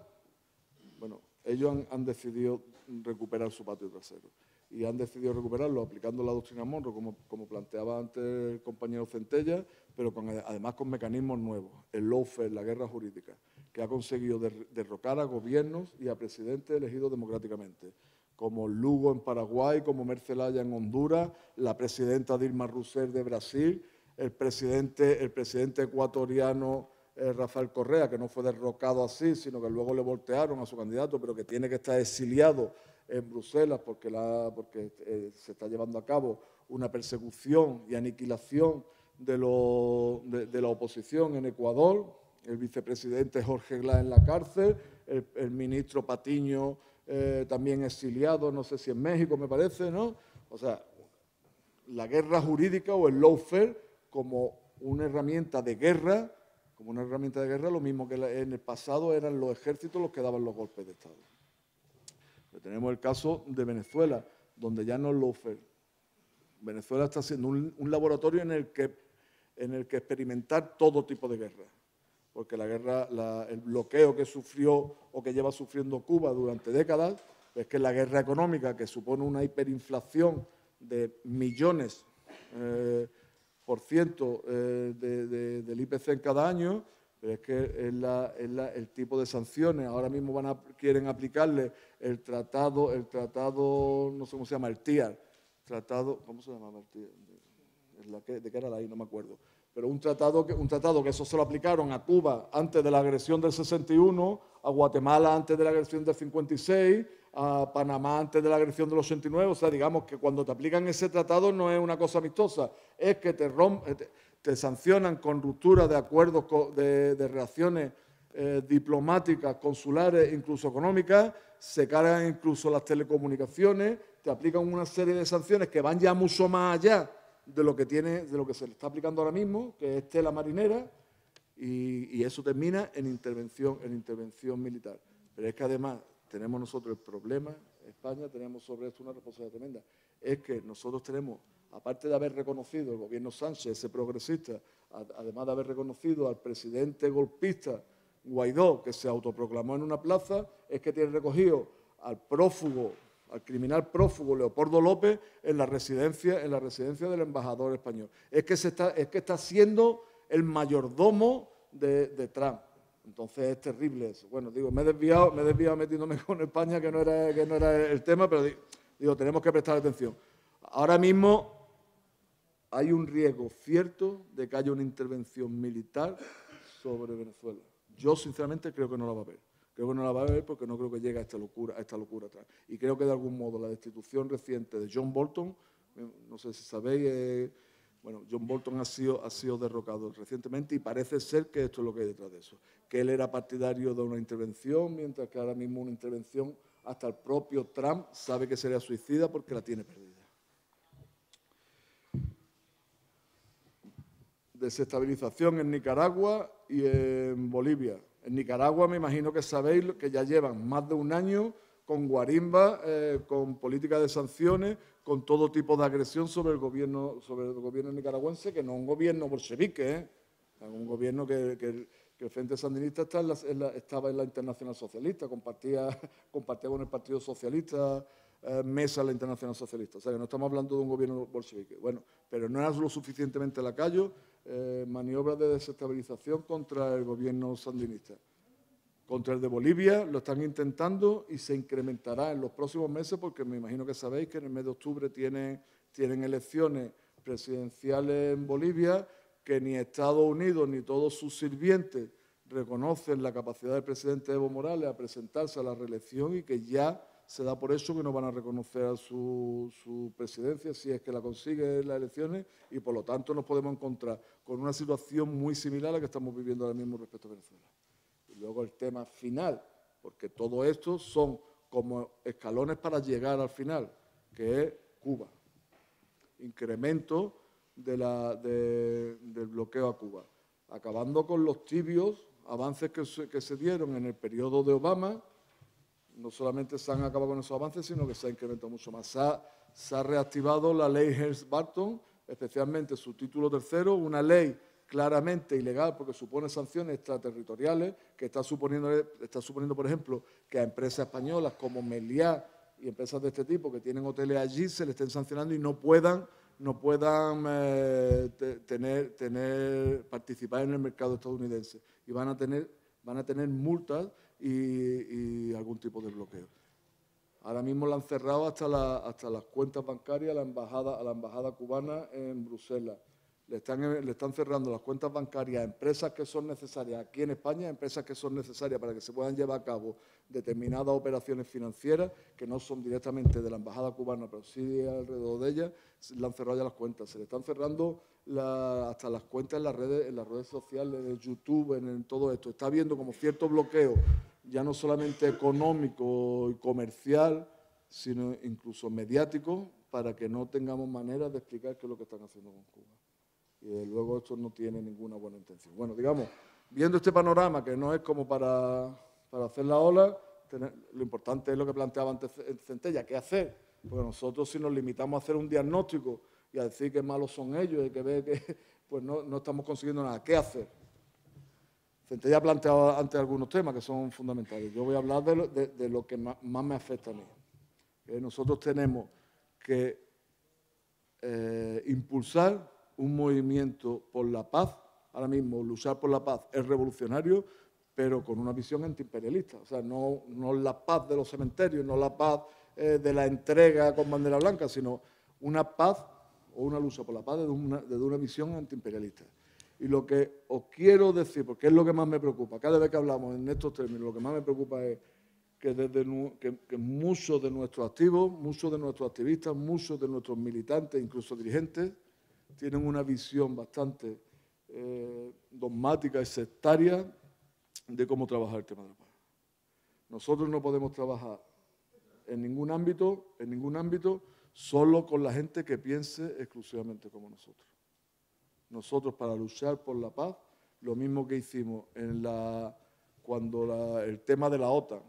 Bueno, ellos han decidido recuperar su patio trasero. Y han decidido recuperarlo aplicando la doctrina Monroe, como planteaba antes el compañero Centella, pero además con mecanismos nuevos. El lawfare, la guerra jurídica, que ha conseguido derrocar a gobiernos y a presidentes elegidos democráticamente, como Lugo en Paraguay, como Mercelaya en Honduras, la presidenta Dilma Rousseff de Brasil, el presidente ecuatoriano Rafael Correa, que no fue derrocado así, sino que luego le voltearon a su candidato, pero que tiene que estar exiliado en Bruselas porque se está llevando a cabo una persecución y aniquilación de la oposición en Ecuador, el vicepresidente Jorge Glass en la cárcel, el ministro Patiño también exiliado, no sé si en México me parece, ¿no? O sea, la guerra jurídica o el lawfare como una herramienta de guerra, lo mismo que en el pasado eran los ejércitos los que daban los golpes de Estado. Pero tenemos el caso de Venezuela, donde ya no es lawfare. Venezuela está siendo un laboratorio en el que experimentar todo tipo de guerra. porque la guerra, el bloqueo que sufrió o que lleva sufriendo Cuba durante décadas, es que la guerra económica, que supone una hiperinflación de millones por ciento del IPC en cada año, pero es que el tipo de sanciones. Ahora mismo quieren aplicarle el tratado, no sé cómo se llama, el TIAR, ¿cómo se llama el TIAR? ¿De qué era la I? No me acuerdo. Pero un tratado que eso se lo aplicaron a Cuba antes de la agresión del 61, a Guatemala antes de la agresión del 56, a Panamá antes de la agresión del 89. O sea, digamos que cuando te aplican ese tratado no es una cosa amistosa, es que te sancionan con ruptura de acuerdos de relaciones diplomáticas, consulares, incluso económicas, se cargan incluso las telecomunicaciones, te aplican una serie de sanciones que van ya mucho más allá de lo que se le está aplicando ahora mismo, que es tela marinera, y eso termina en intervención militar. Pero es que además tenemos nosotros el problema, España tenemos sobre esto una responsabilidad tremenda, es que nosotros tenemos, aparte de haber reconocido el gobierno Sánchez, ese progresista, además de haber reconocido al presidente golpista Guaidó, que se autoproclamó en una plaza, es que tiene recogido al criminal prófugo Leopoldo López en la residencia del embajador español. Es que está siendo el mayordomo de Trump. Entonces es terrible eso. Bueno, digo, me he desviado metiéndome con España, que no era el tema, pero digo, tenemos que prestar atención. Ahora mismo hay un riesgo cierto de que haya una intervención militar sobre Venezuela. Yo, sinceramente, creo que no la va a haber. Creo que no la va a haber porque no creo que llegue a esta locura atrás. Y creo que, de algún modo, la destitución reciente de John Bolton, no sé si sabéis, John Bolton ha sido derrocado recientemente y parece ser que esto es lo que hay detrás de eso. Que él era partidario de una intervención, mientras que ahora mismo una intervención, hasta el propio Trump sabe que sería suicida porque la tiene perdida. Desestabilización en Nicaragua y en Bolivia. En Nicaragua me imagino que sabéis que ya llevan más de un año con guarimba, con política de sanciones, con todo tipo de agresión sobre el gobierno nicaragüense, que no es un gobierno bolchevique, es un gobierno que el Frente Sandinista estaba en la Internacional Socialista, compartía con el Partido Socialista mesa en la Internacional Socialista. O sea, que no estamos hablando de un gobierno bolchevique. Bueno, pero no era lo suficientemente lacayo, maniobras de desestabilización contra el gobierno sandinista. Contra el de Bolivia lo están intentando y se incrementará en los próximos meses, porque me imagino que sabéis que en el mes de octubre tienen elecciones presidenciales en Bolivia, que ni Estados Unidos ni todos sus sirvientes reconocen la capacidad del presidente Evo Morales a presentarse a la reelección, y que ya se da por hecho que no van a reconocer a su presidencia si es que la consigue en las elecciones, y por lo tanto nos podemos encontrar con una situación muy similar a la que estamos viviendo ahora mismo respecto a Venezuela. Y luego el tema final, porque todo esto son como escalones para llegar al final, que es Cuba. Incremento del bloqueo a Cuba, acabando con los tibios avances que se dieron en el periodo de Obama. No solamente se han acabado con esos avances, sino que se ha incrementado mucho más. Se ha reactivado la ley Helms-Burton, especialmente su título tercero, una ley claramente ilegal porque supone sanciones extraterritoriales, que está suponiendo, por ejemplo, que a empresas españolas como Meliá y empresas de este tipo que tienen hoteles allí se les estén sancionando y no puedan participar en el mercado estadounidense. Y van a tener multas y algún tipo de bloqueo. Ahora mismo la han cerrado hasta las cuentas bancarias a la embajada cubana en Bruselas. Le están cerrando las cuentas bancarias a empresas que son necesarias aquí en España, empresas que son necesarias para que se puedan llevar a cabo determinadas operaciones financieras que no son directamente de la embajada cubana, pero sí alrededor de ella. Le han cerrado ya las cuentas. Se le están cerrando hasta las cuentas en las redes sociales, en YouTube, en todo esto. Está habiendo como cierto bloqueo, ya no solamente económico y comercial, sino incluso mediático, para que no tengamos manera de explicar qué es lo que están haciendo con Cuba. Y desde luego esto no tiene ninguna buena intención. Bueno, digamos, viendo este panorama, que no es como para hacer la ola, lo importante es lo que planteaba antes Centella, ¿qué hacer? Porque nosotros, si nos limitamos a hacer un diagnóstico y a decir que malos son ellos y que ver que pues no estamos consiguiendo nada. ¿Qué hacer? Centella ha planteado antes algunos temas que son fundamentales. Yo voy a hablar de lo que más me afecta a mí. Nosotros tenemos que impulsar un movimiento por la paz. Ahora mismo, luchar por la paz es revolucionario, pero con una visión antiimperialista. O sea, no la paz de los cementerios, no la paz de la entrega con bandera blanca, sino una paz o una lucha por la paz desde una visión antiimperialista. Y lo que os quiero decir, porque es lo que más me preocupa, cada vez que hablamos en estos términos, lo que más me preocupa es que muchos de nuestros activos, muchos de nuestros activistas, muchos de nuestros militantes, incluso dirigentes, tienen una visión bastante dogmática y sectaria de cómo trabajar el tema de la paz. Nosotros no podemos trabajar en ningún ámbito, solo con la gente que piense exclusivamente como nosotros. Nosotros, para luchar por la paz, lo mismo que hicimos cuando el tema de la OTAN,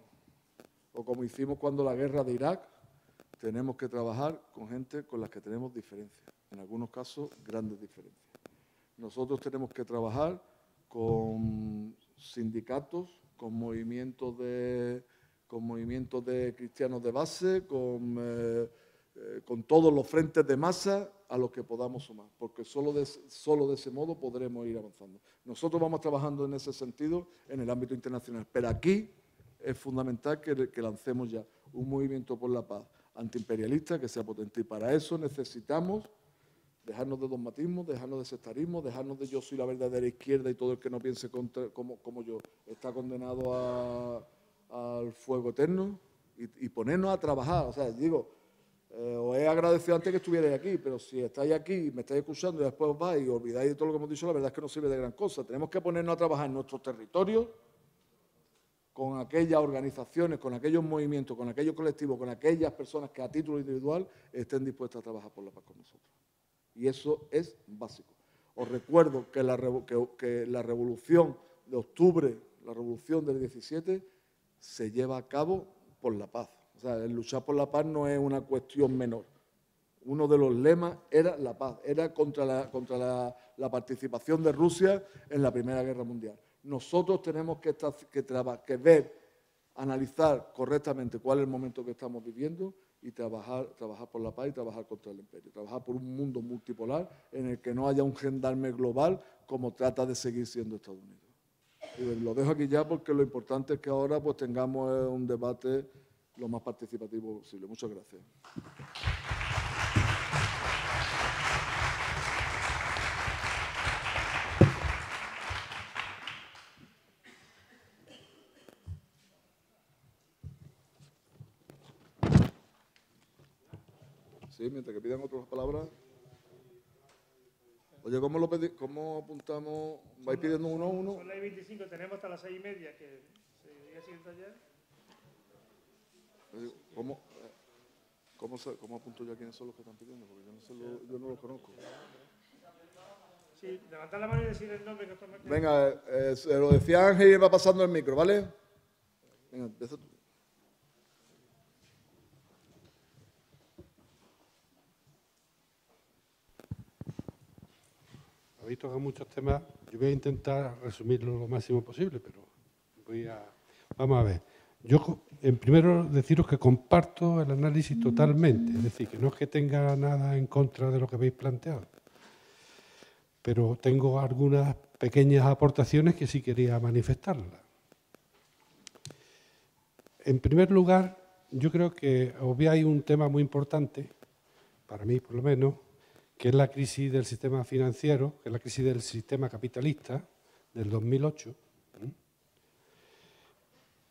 o como hicimos cuando la guerra de Irak, tenemos que trabajar con gente con la que tenemos diferencias, en algunos casos grandes diferencias. Nosotros tenemos que trabajar con sindicatos, con movimientos de cristianos de base, con todos los frentes de masa a los que podamos sumar, porque solo de ese modo podremos ir avanzando. Nosotros vamos trabajando en ese sentido en el ámbito internacional, pero aquí es fundamental que lancemos ya un movimiento por la paz antiimperialista que sea potente, y para eso necesitamos dejarnos de dogmatismo, dejarnos de sectarismo, dejarnos de yo soy la verdadera izquierda y todo el que no piense como yo está condenado al fuego eterno, y ponernos a trabajar. O sea, digo, os he agradecido antes que estuvierais aquí, pero si estáis aquí y me estáis escuchando y después os vais y olvidáis de todo lo que hemos dicho, la verdad es que no sirve de gran cosa. Tenemos que ponernos a trabajar en nuestros territorios, con aquellas organizaciones, con aquellos movimientos, con aquellos colectivos, con aquellas personas que a título individual estén dispuestas a trabajar por la paz con nosotros. Y eso es básico. Os recuerdo que la revolución de octubre, la revolución del 17, se lleva a cabo por la paz. O sea, el luchar por la paz no es una cuestión menor. Uno de los lemas era la paz, era contra la participación de Rusia en la Primera Guerra Mundial. Nosotros tenemos que ver, analizar correctamente cuál es el momento que estamos viviendo y trabajar por la paz y trabajar contra el imperio. Trabajar por un mundo multipolar en el que no haya un gendarme global como trata de seguir siendo Estados Unidos. Y lo dejo aquí ya porque lo importante es que ahora pues tengamos un debate lo más participativo posible. Muchas gracias. Sí, mientras que pidan otras palabras. Oye, ¿cómo apuntamos? ¿Vais pidiendo uno a uno? Son las 25, tenemos hasta las 6:30 que se diga siguiente taller. ¿Cómo apunto yo a quiénes son los que están pidiendo? Porque yo no los conozco. Sí, levantad la mano y decir el nombre que os toma. Venga, se lo decía Ángel y va pasando el micro, ¿vale? Venga, empieza tú. Habéis tocado muchos temas. Yo voy a intentar resumirlo lo máximo posible, pero vamos a ver. Yo, en primero, deciros que comparto el análisis totalmente. Es decir, que no es que tenga nada en contra de lo que habéis planteado, pero tengo algunas pequeñas aportaciones que sí quería manifestarlas. En primer lugar, yo creo que obviáis un tema muy importante, para mí por lo menos, que es la crisis del sistema financiero, que es la crisis del sistema capitalista del 2008,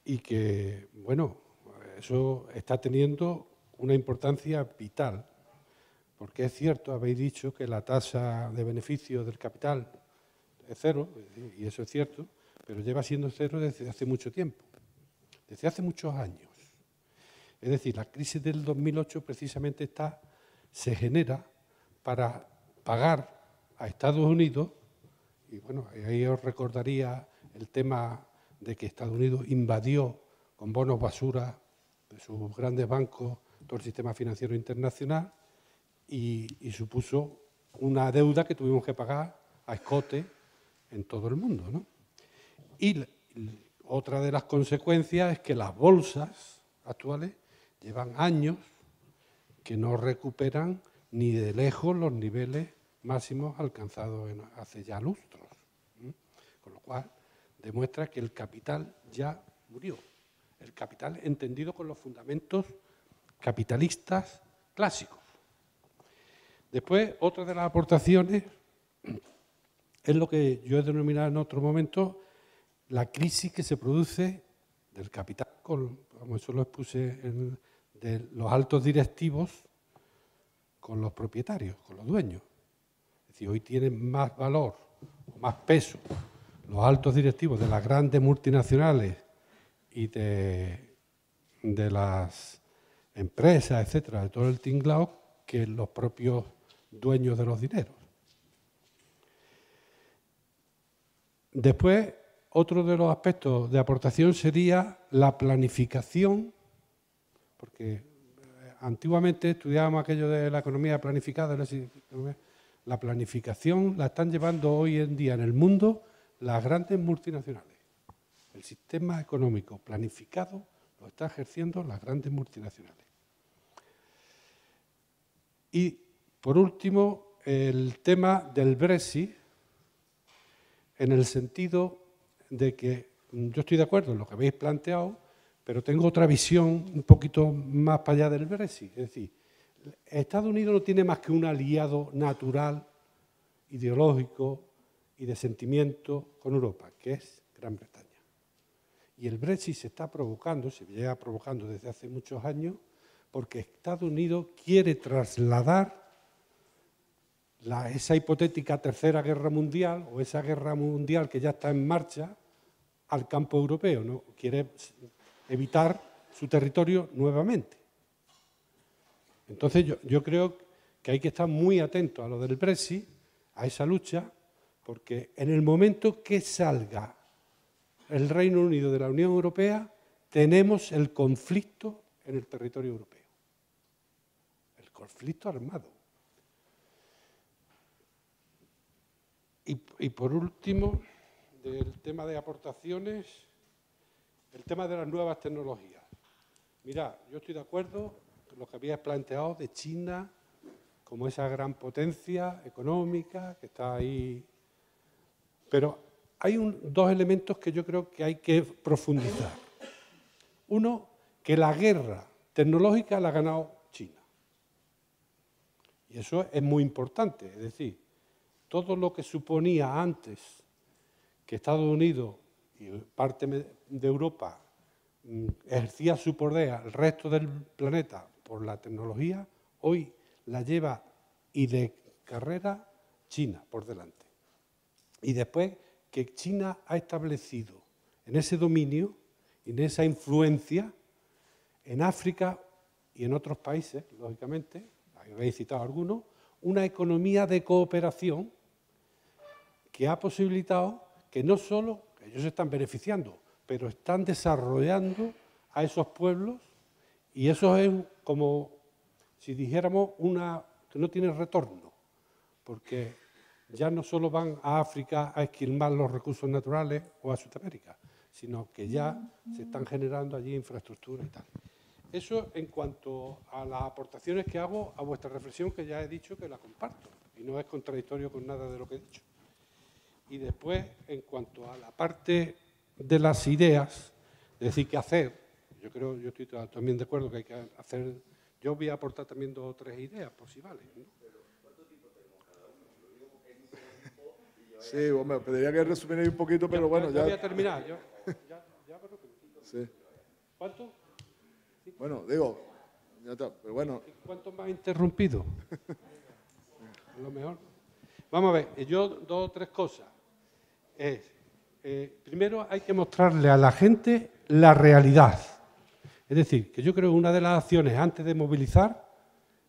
y que, bueno, eso está teniendo una importancia vital, porque es cierto, habéis dicho que la tasa de beneficio del capital es cero, y eso es cierto, pero lleva siendo cero desde hace mucho tiempo, desde hace muchos años. Es decir, la crisis del 2008 precisamente se genera para pagar a Estados Unidos, y bueno, ahí os recordaría el tema de que Estados Unidos invadió con bonos basura de sus grandes bancos todo el sistema financiero internacional y supuso una deuda que tuvimos que pagar a escote en todo el mundo, ¿no? Y otra de las consecuencias es que las bolsas actuales llevan años que no recuperan ni de lejos los niveles máximos alcanzados hace ya lustros. Con lo cual, demuestra que el capital ya murió. El capital entendido con los fundamentos capitalistas clásicos. Después, otra de las aportaciones es lo que yo he denominado en otro momento la crisis que se produce del capital, como eso lo expuse, de los altos directivos con los propietarios, con los dueños. Es decir, hoy tienen más valor o más peso los altos directivos de las grandes multinacionales y de las empresas, etcétera, de todo el tinglao, que los propios dueños de los dineros. Después, otro de los aspectos de aportación sería la planificación, porque antiguamente estudiábamos aquello de la economía planificada, la planificación la están llevando hoy en día en el mundo las grandes multinacionales. El sistema económico planificado lo están ejerciendo las grandes multinacionales. Y, por último, el tema del Brexit, en el sentido de que yo estoy de acuerdo en lo que habéis planteado, pero tengo otra visión un poquito más para allá del Brexit. Es decir, Estados Unidos no tiene más que un aliado natural, ideológico y de sentimiento con Europa, que es Gran Bretaña. Y el Brexit se está provocando, se lleva provocando desde hace muchos años, porque Estados Unidos quiere trasladar esa hipotética tercera guerra mundial o esa guerra mundial que ya está en marcha al campo europeo, ¿no? Quiere evitar su territorio nuevamente. Entonces yo creo que hay que estar muy atentos a lo del Brexit, a esa lucha, porque en el momento que salga el Reino Unido de la Unión Europea, tenemos el conflicto en el territorio europeo. El conflicto armado. Y por último, del tema de aportaciones, el tema de las nuevas tecnologías. Mirad, yo estoy de acuerdo con lo que habías planteado de China como esa gran potencia económica que está ahí. Pero hay dos elementos que yo creo que hay que profundizar. Uno, que la guerra tecnológica la ha ganado China. Y eso es muy importante. Es decir, todo lo que suponía antes que Estados Unidos y parte de Europa ejercía su poder al resto del planeta por la tecnología, hoy la lleva y de carrera China por delante. Y después que China ha establecido en ese dominio y en esa influencia en África y en otros países, lógicamente, habéis citado algunos, una economía de cooperación que ha posibilitado que no solo ellos se están beneficiando, pero están desarrollando a esos pueblos y eso es como si dijéramos que no tiene retorno, porque ya no solo van a África a esquilmar los recursos naturales o a Sudamérica, sino que ya se están generando allí infraestructuras y tal. Eso en cuanto a las aportaciones que hago a vuestra reflexión, que ya he dicho que la comparto y no es contradictorio con nada de lo que he dicho. Y después, en cuanto a la parte de las ideas, es decir, qué hacer, yo estoy también de acuerdo que hay que hacer, yo voy a aportar también 2 o 3 ideas, por si vale, ¿no? ¿Cuánto tiempo tenemos cada uno? Lo digo porque es mi tiempo y yo... Sí, hombre, pediría que resumierais un poquito, pero bueno, ya... voy a terminar, ya Sí. ¿Cuánto? Bueno, digo, ya está, pero bueno... ¿Cuánto me ha interrumpido? A lo mejor. Vamos a ver, yo 2 o 3 cosas. Primero hay que mostrarle a la gente la realidad. Es decir, que yo creo que una de las acciones antes de movilizar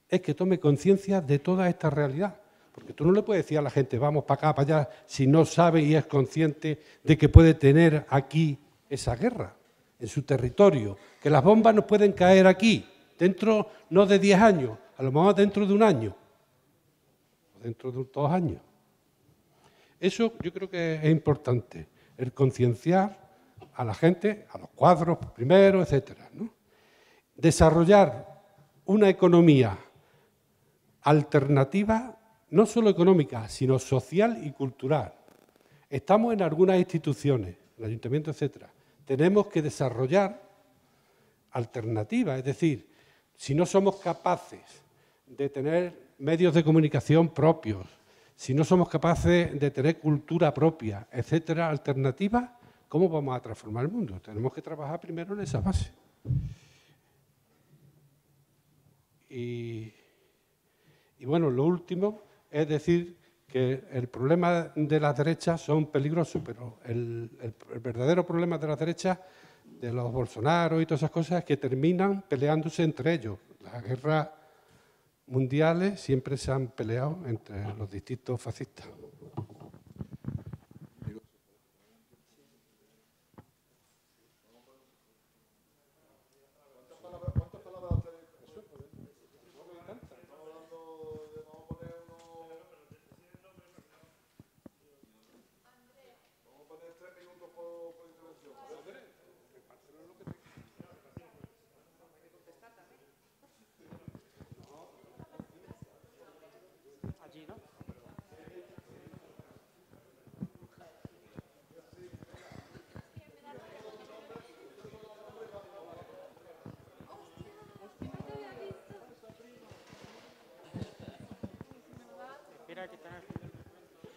es que tome conciencia de toda esta realidad. Porque tú no le puedes decir a la gente, vamos para acá, para allá, si no sabe y es consciente de que puede tener aquí esa guerra, en su territorio. Que las bombas no pueden caer aquí, dentro no de 10 años, a lo mejor dentro de 1 año, o dentro de 2 años. Eso yo creo que es importante. el concienciar a la gente, a los cuadros primero, etcétera, ¿no? Desarrollar una economía alternativa, no solo económica, sino social y cultural. Estamos en algunas instituciones, el ayuntamiento, etcétera. Tenemos que desarrollar alternativas, es decir, si no somos capaces de tener medios de comunicación propios, si no somos capaces de tener cultura propia, etcétera, alternativas, ¿cómo vamos a transformar el mundo? Tenemos que trabajar primero en esa base. Y bueno, lo último es decir que el problema de las derechas son peligrosos, pero el verdadero problema de las derechas, de los Bolsonaro y todas esas cosas, es que terminan peleándose entre ellos. Las guerras mundiales siempre se han peleado entre los distintos fascistas.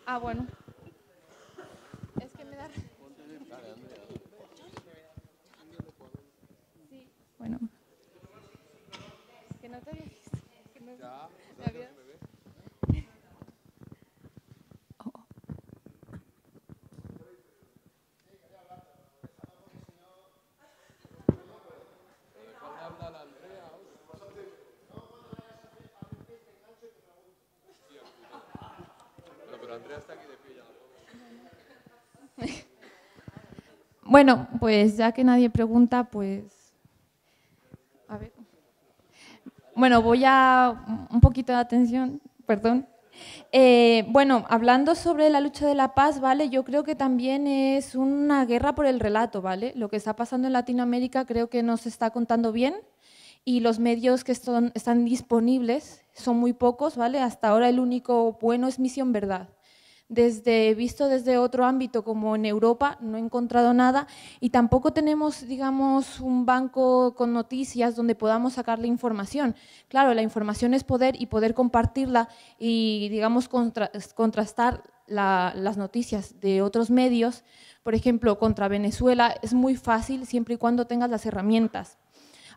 Ah, bueno. Es que me da... Sí, bueno. Es que no te había visto. Es que me había... Oh. Bueno, pues ya que nadie pregunta, pues... A ver. Bueno, voy a un poquito de atención, perdón. Bueno, hablando sobre la lucha de la paz, ¿vale? Yo creo que también es una guerra por el relato, ¿vale? Lo que está pasando en Latinoamérica creo que no se está contando bien y los medios que están disponibles son muy pocos, ¿vale? Hasta ahora el único bueno es Misión Verdad. Visto desde otro ámbito, como en Europa, no he encontrado nada y tampoco tenemos, digamos, un banco con noticias donde podamos sacarle información. Claro, la información es poder y poder compartirla y, digamos, contrastar las noticias de otros medios. Por ejemplo, contra Venezuela es muy fácil siempre y cuando tengas las herramientas.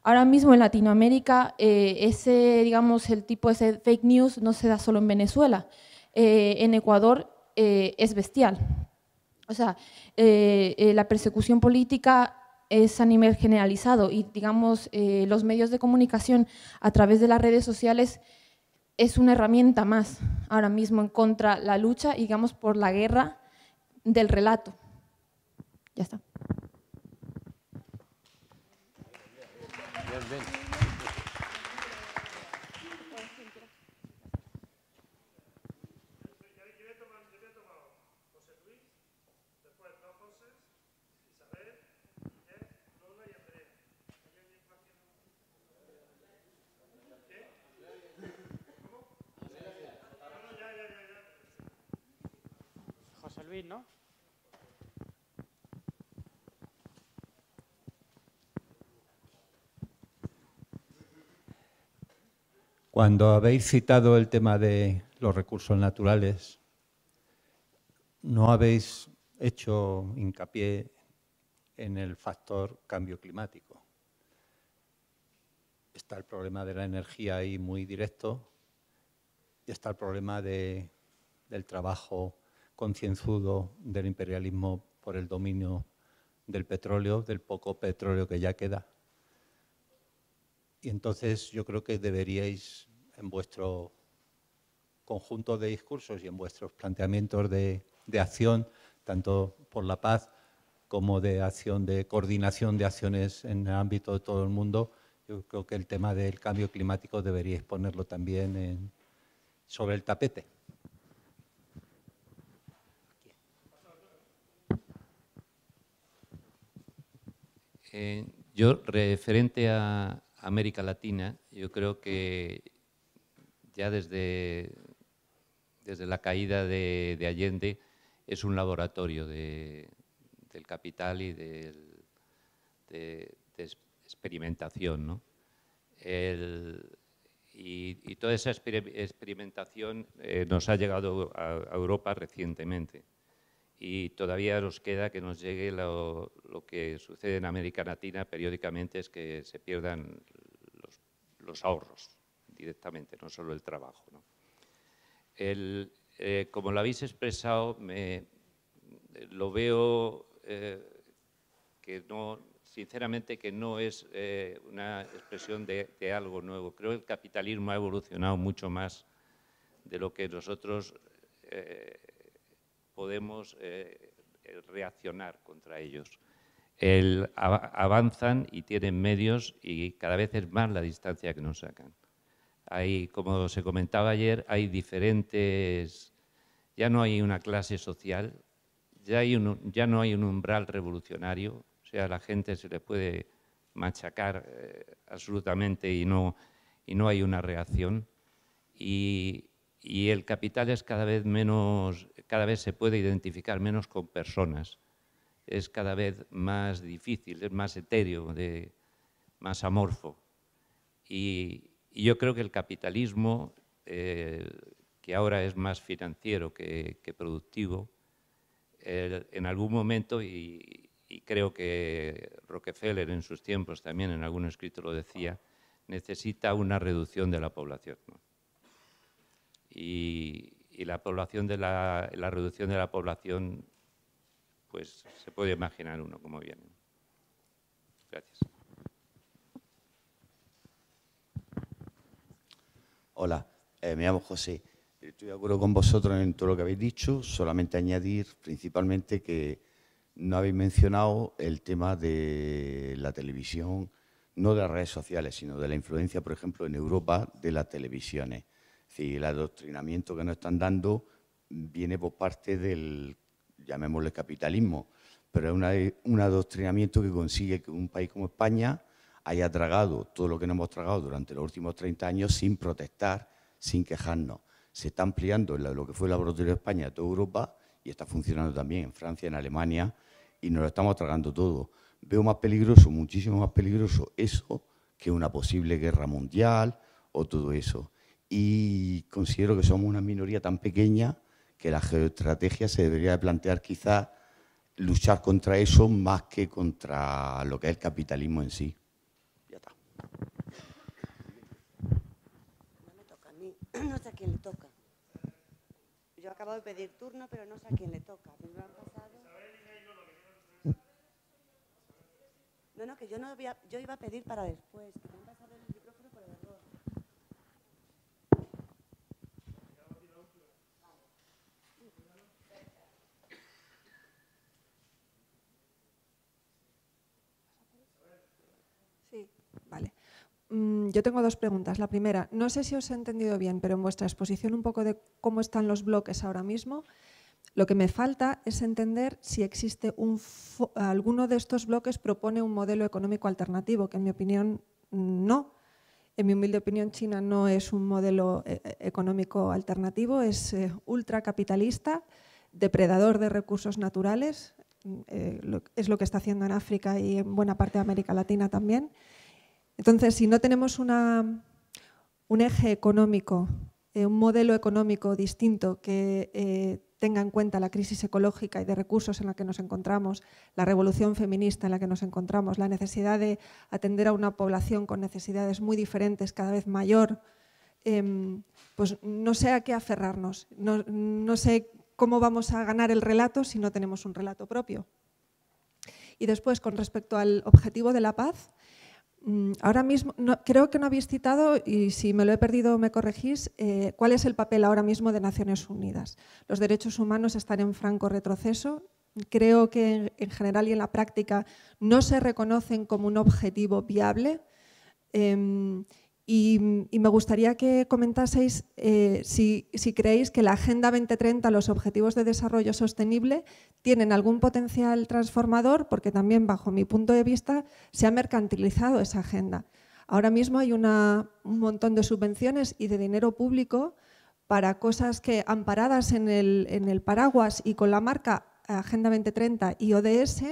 Ahora mismo en Latinoamérica, digamos, el tipo de fake news no se da solo en Venezuela. En Ecuador es bestial. O sea, la persecución política es a nivel generalizado y, digamos, los medios de comunicación a través de las redes sociales es una herramienta más ahora mismo en contra la lucha, digamos, por la guerra del relato. Ya está. Bien, bien. José Luis, ¿no? Cuando habéis citado el tema de los recursos naturales, no habéis hecho hincapié en el factor cambio climático. Está el problema de la energía ahí muy directo y está el problema del trabajo concienzudo del imperialismo por el dominio del petróleo, del poco petróleo que ya queda. Y entonces yo creo que deberíais, en vuestro conjunto de discursos y en vuestros planteamientos de acción, tanto por la paz como de acción, de coordinación de acciones en el ámbito de todo el mundo, yo creo que el tema del cambio climático deberíais ponerlo también sobre el tapete. Yo, referente a América Latina, yo creo que ya desde la caída de Allende es un laboratorio del capital y de experimentación, ¿no? Y toda esa experimentación nos ha llegado a Europa recientemente. Y todavía nos queda que nos llegue lo que sucede en América Latina periódicamente, es que se pierdan los ahorros directamente, no solo el trabajo, ¿no? Como lo habéis expresado, lo veo que no, sinceramente, que no es una expresión de algo nuevo. Creo que el capitalismo ha evolucionado mucho más de lo que nosotros podemos reaccionar contra ellos. Avanzan y tienen medios y cada vez es más la distancia que nos sacan. Como se comentaba ayer, hay diferentes, ya no hay una clase social, ya no hay un umbral revolucionario, o sea, a la gente se le puede machacar absolutamente y no hay una reacción. Y el capital es cada vez se puede identificar menos con personas, es cada vez más difícil, es más etéreo, más amorfo. Y yo creo que el capitalismo, que ahora es más financiero que productivo, en algún momento, y creo que Rockefeller en sus tiempos también en algún escrito lo decía, necesita una reducción de la población, ¿no? Y la reducción de la población, pues se puede imaginar uno cómo viene. Gracias. Hola, me llamo José. Estoy de acuerdo con vosotros en todo lo que habéis dicho, solamente añadir principalmente que no habéis mencionado el tema de la televisión, no de las redes sociales, sino de la influencia, por ejemplo, en Europa de las televisiones. Es decir, el adoctrinamiento que nos están dando viene por parte del, llamémosle, capitalismo, pero es un adoctrinamiento que consigue que un país como España haya tragado todo lo que no hemos tragado durante los últimos 30 años sin protestar, sin quejarnos. Se está ampliando lo que fue el laboratorio de España a toda Europa y está funcionando también en Francia, en Alemania, y nos lo estamos tragando todo. Veo más peligroso, muchísimo más peligroso eso que una posible guerra mundial o todo eso. Y considero que somos una minoría tan pequeña que la geoestrategia se debería de plantear quizás luchar contra eso más que contra lo que es el capitalismo en sí. Ya está. No me toca a mí, no sé a quién le toca. Yo acabo de pedir turno, pero no sé a quién le toca. ¿Me lo han pasado? No, que yo iba a pedir para después, que me han pasado el micrófono por error. Sí, vale. Yo tengo dos preguntas. La primera, no sé si os he entendido bien, pero en vuestra exposición un poco de cómo están los bloques ahora mismo, lo que me falta es entender si existe alguno de estos bloques propone un modelo económico alternativo, que en mi opinión no. En mi humilde opinión, China no es un modelo económico alternativo, es ultracapitalista, depredador de recursos naturales, es lo que está haciendo en África y en buena parte de América Latina también. Entonces, si no tenemos un eje económico, un modelo económico distinto que tenga en cuenta la crisis ecológica y de recursos en la que nos encontramos, la revolución feminista en la que nos encontramos, la necesidad de atender a una población con necesidades muy diferentes, cada vez mayor, pues no sé a qué aferrarnos, no sé cómo vamos a ganar el relato si no tenemos un relato propio. Y después, con respecto al objetivo de la paz, ahora mismo, creo que no habéis citado, y si me lo he perdido me corregís, cuál es el papel ahora mismo de Naciones Unidas. Los derechos humanos están en franco retroceso. Creo que en general y en la práctica no se reconocen como un objetivo viable. Y me gustaría que comentaseis si creéis que la Agenda 2030, los Objetivos de Desarrollo Sostenible, tienen algún potencial transformador, porque también, bajo mi punto de vista, se ha mercantilizado esa agenda. Ahora mismo hay un montón de subvenciones y de dinero público para cosas que, amparadas en el paraguas y con la marca Agenda 2030 y ODS,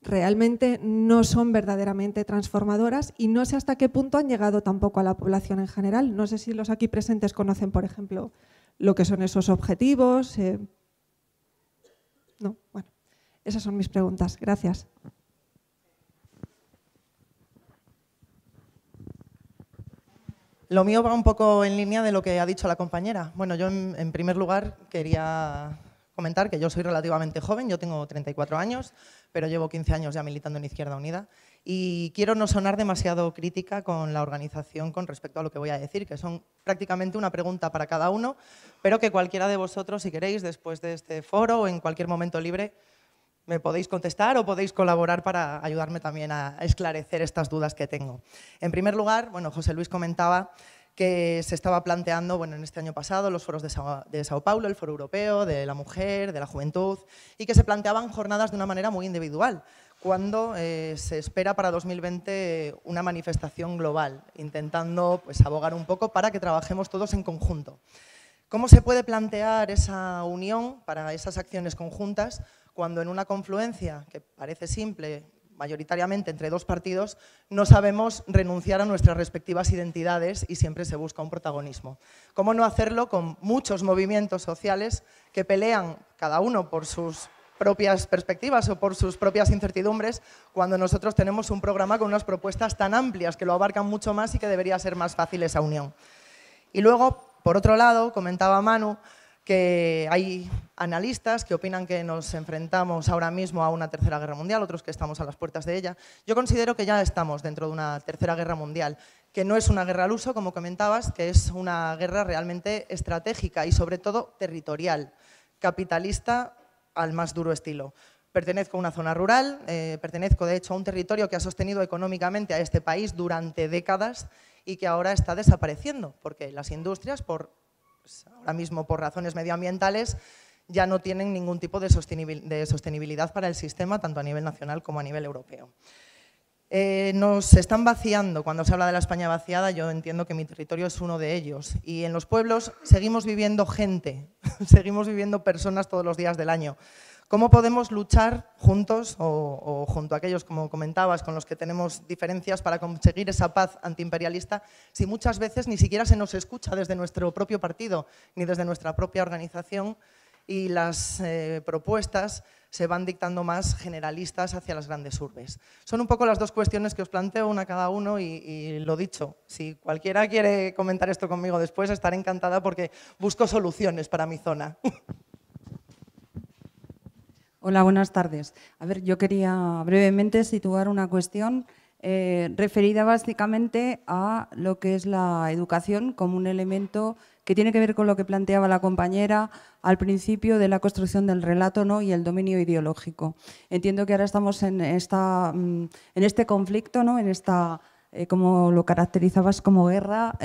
realmente no son verdaderamente transformadoras y no sé hasta qué punto han llegado tampoco a la población en general. No sé si los aquí presentes conocen, por ejemplo, lo que son esos objetivos. No, bueno, esas son mis preguntas. Gracias. Lo mío va un poco en línea de lo que ha dicho la compañera. Bueno, yo en primer lugar quería comentar que yo soy relativamente joven, yo tengo 34 años, pero llevo 15 años ya militando en Izquierda Unida y quiero no sonar demasiado crítica con la organización con respecto a lo que voy a decir, que son prácticamente una pregunta para cada uno, pero que cualquiera de vosotros, si queréis, después de este foro o en cualquier momento libre, me podéis contestar o podéis colaborar para ayudarme también a esclarecer estas dudas que tengo. En primer lugar, bueno, José Luis comentaba que se estaba planteando, bueno, en este año pasado, los foros de Sao Paulo, el Foro Europeo, de la Mujer, de la Juventud, y que se planteaban jornadas de una manera muy individual, cuando se espera para 2020 una manifestación global, intentando pues, abogar un poco para que trabajemos todos en conjunto. ¿Cómo se puede plantear esa unión para esas acciones conjuntas cuando en una confluencia que parece simple, mayoritariamente entre dos partidos, no sabemos renunciar a nuestras respectivas identidades y siempre se busca un protagonismo? ¿Cómo no hacerlo con muchos movimientos sociales que pelean cada uno por sus propias perspectivas o por sus propias incertidumbres cuando nosotros tenemos un programa con unas propuestas tan amplias que lo abarcan mucho más y que debería ser más fácil esa unión? Y luego, por otro lado, comentaba Manu que hay analistas que opinan que nos enfrentamos ahora mismo a una tercera guerra mundial, otros que estamos a las puertas de ella. Yo considero que ya estamos dentro de una tercera guerra mundial, que no es una guerra al uso, como comentabas, que es una guerra realmente estratégica y sobre todo territorial, capitalista al más duro estilo. Pertenezco a una zona rural, pertenezco de hecho a un territorio que ha sostenido económicamente a este país durante décadas y que ahora está desapareciendo, porque las industrias, ahora mismo por razones medioambientales, ya no tienen ningún tipo de sostenibilidad para el sistema, tanto a nivel nacional como a nivel europeo. Nos están vaciando, cuando se habla de la España vaciada, yo entiendo que mi territorio es uno de ellos. Y en los pueblos seguimos viviendo gente, seguimos viviendo personas todos los días del año. ¿Cómo podemos luchar juntos o junto a aquellos, como comentabas, con los que tenemos diferencias para conseguir esa paz antiimperialista si muchas veces ni siquiera se nos escucha desde nuestro propio partido ni desde nuestra propia organización y las propuestas se van dictando más generalistas hacia las grandes urbes? Son un poco las dos cuestiones que os planteo, una cada uno, y lo dicho, si cualquiera quiere comentar esto conmigo después, estaré encantada porque busco soluciones para mi zona. Hola, buenas tardes. A ver, yo quería brevemente situar una cuestión referida básicamente a lo que es la educación como un elemento que tiene que ver con lo que planteaba la compañera al principio de la construcción del relato, ¿no?, y el dominio ideológico. Entiendo que ahora estamos en este conflicto, ¿no?, en esta, como lo caracterizabas como guerra,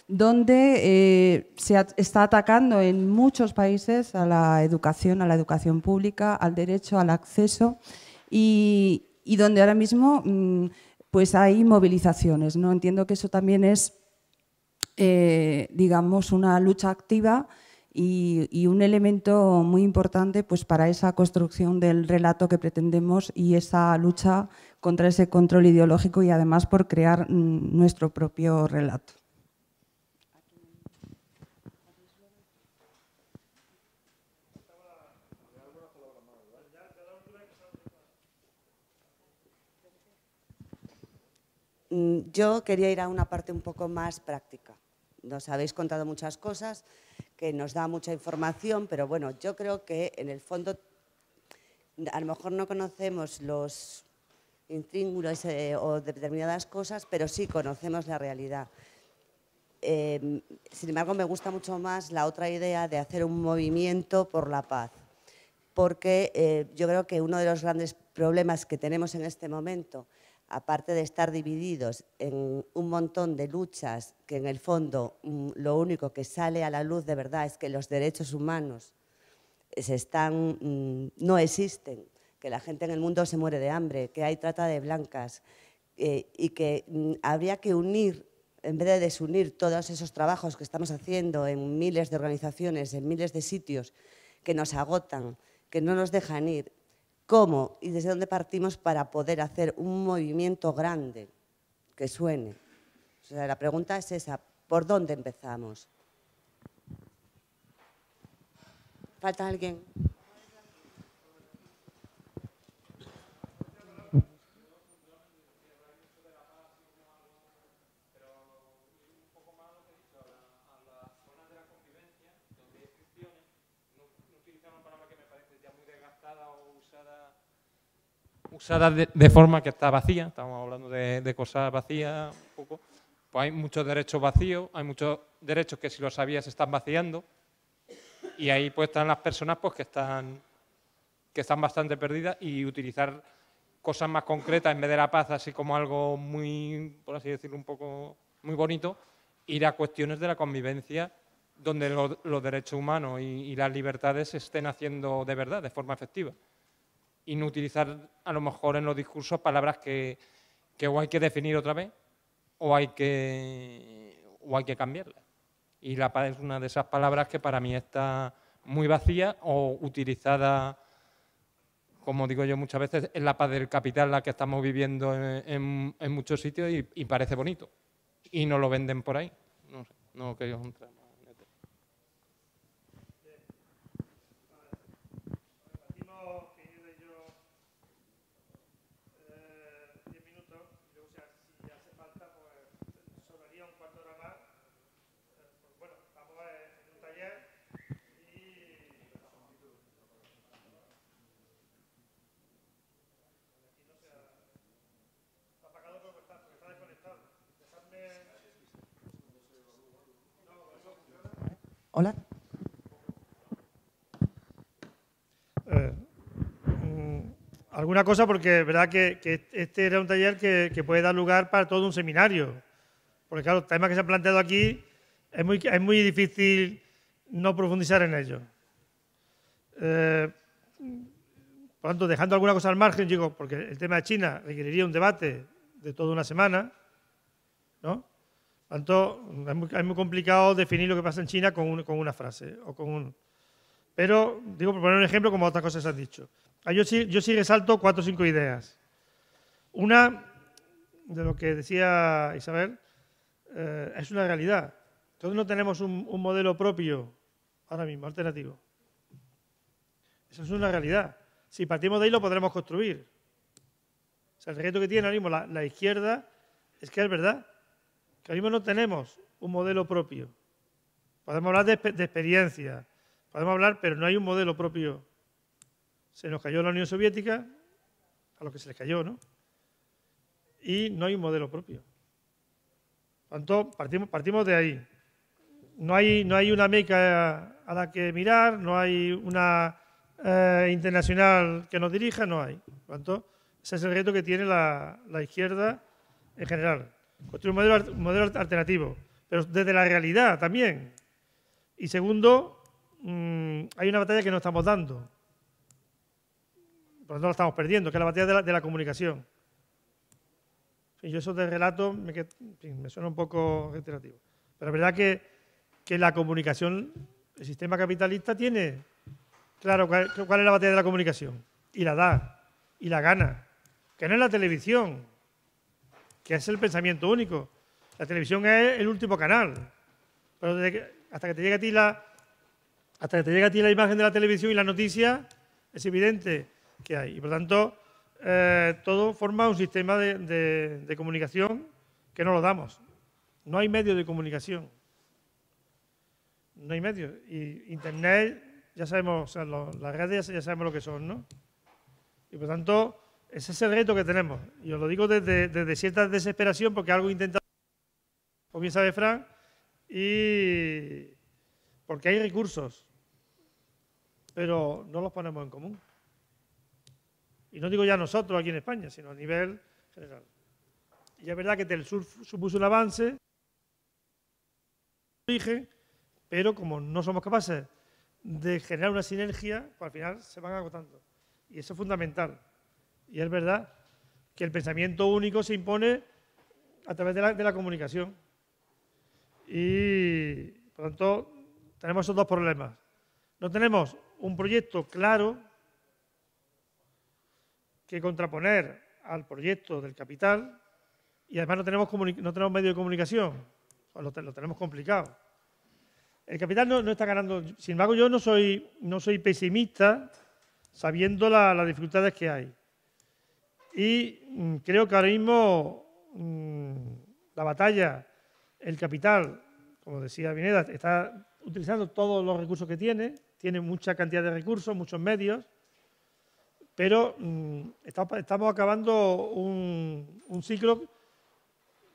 donde se está atacando en muchos países a la educación pública, al derecho al acceso y donde ahora mismo pues hay movilizaciones, ¿no? Entiendo que eso también es, digamos, una lucha activa y un elemento muy importante pues, para esa construcción del relato que pretendemos y esa lucha contra ese control ideológico y además por crear nuestro propio relato. Yo quería ir a una parte un poco más práctica. Nos habéis contado muchas cosas, que nos da mucha información, pero bueno, yo creo que en el fondo a lo mejor no conocemos los intríngulos o determinadas cosas, pero sí conocemos la realidad. Sin embargo, me gusta mucho más la otra idea de hacer un movimiento por la paz, porque yo creo que uno de los grandes problemas que tenemos en este momento aparte de estar divididos en un montón de luchas que en el fondo lo único que sale a la luz de verdad es que los derechos humanos no existen, que la gente en el mundo se muere de hambre, que hay trata de blancas y que habría que unir, en vez de desunir todos esos trabajos que estamos haciendo en miles de organizaciones, en miles de sitios que nos agotan, que no nos dejan ir, ¿cómo y desde dónde partimos para poder hacer un movimiento grande que suene? O sea, la pregunta es esa, ¿por dónde empezamos? ¿Falta alguien? Usada de forma que está vacía, estamos hablando de cosas vacías un poco, pues hay muchos derechos vacíos, hay muchos derechos que si lo sabías se están vaciando y ahí pues están las personas pues que están bastante perdidas y utilizar cosas más concretas en vez de la paz así como algo muy, por así decirlo, un poco muy bonito, ir a cuestiones de la convivencia donde los derechos humanos y las libertades se estén haciendo de verdad, de forma efectiva. Y no utilizar a lo mejor en los discursos palabras que o hay que definir otra vez o hay que cambiarlas. Y la paz es una de esas palabras que para mí está muy vacía o utilizada, como digo yo muchas veces, es la paz del capital la que estamos viviendo en muchos sitios y parece bonito. Y no lo venden por ahí. No sé, no quería entrar. Hola. Alguna cosa, porque es verdad que este era un taller que puede dar lugar para todo un seminario. Porque claro, los temas que se han planteado aquí es muy difícil no profundizar en ellos. Por lo tanto, dejando alguna cosa al margen, digo, porque el tema de China requeriría un debate de toda una semana, ¿no? Por lo tanto, es muy complicado definir lo que pasa en China con una frase. Pero, digo, por poner un ejemplo, como otras cosas se han dicho. Yo sí resalto 4 o 5 ideas. Una, de lo que decía Isabel, es una realidad. Entonces no tenemos un modelo propio ahora mismo, alternativo. Eso es una realidad. Si partimos de ahí lo podremos construir. O sea, el reto que tiene ahora mismo la izquierda es que es verdad, que ahora mismo no tenemos un modelo propio. Podemos hablar de experiencia, podemos hablar, pero no hay un modelo propio. Se nos cayó la Unión Soviética, a lo que se les cayó, ¿no? Y no hay un modelo propio. Por tanto, partimos de ahí. No hay una meca a la que mirar, no hay una internacional que nos dirija, no hay. Por tanto, ese es el reto que tiene la izquierda en general. Construir un modelo alternativo, pero desde la realidad también. Y segundo, hay una batalla que no estamos dando. Por lo tanto, la estamos perdiendo, que es la batalla de la comunicación. Y yo eso de relato me suena un poco reiterativo. Pero es verdad que la comunicación, el sistema capitalista tiene claro cuál es la batalla de la comunicación. Y la da, y la gana. Que no es la televisión, que es el pensamiento único. La televisión es el último canal. Pero hasta que te llegue a ti la imagen de la televisión y la noticia, es evidente que hay. Y por tanto, todo forma un sistema de comunicación que no lo damos. No hay medios de comunicación. No hay medios. Y Internet, ya sabemos, o sea, las redes ya sabemos lo que son, ¿no? Y por tanto, ese es el reto que tenemos. Y os lo digo desde cierta desesperación, porque algo intentado, como bien sabe Fran, y porque hay recursos, pero no los ponemos en común. Y no digo ya nosotros aquí en España, sino a nivel general. Y es verdad que Telesur supuso un avance, pero como no somos capaces de generar una sinergia, pues al final se van agotando. Y eso es fundamental. Y es verdad que el pensamiento único se impone a través de la comunicación. Y, por lo tanto, tenemos esos dos problemas. No tenemos un proyecto claro que contraponer al proyecto del capital y además no tenemos medio de comunicación. Pues lo tenemos complicado. El capital no está ganando. Sin embargo, yo no soy pesimista sabiendo las dificultades que hay. Y creo que ahora mismo la batalla, el capital, como decía Pineda, está utilizando todos los recursos que tiene mucha cantidad de recursos, muchos medios, pero estamos acabando un ciclo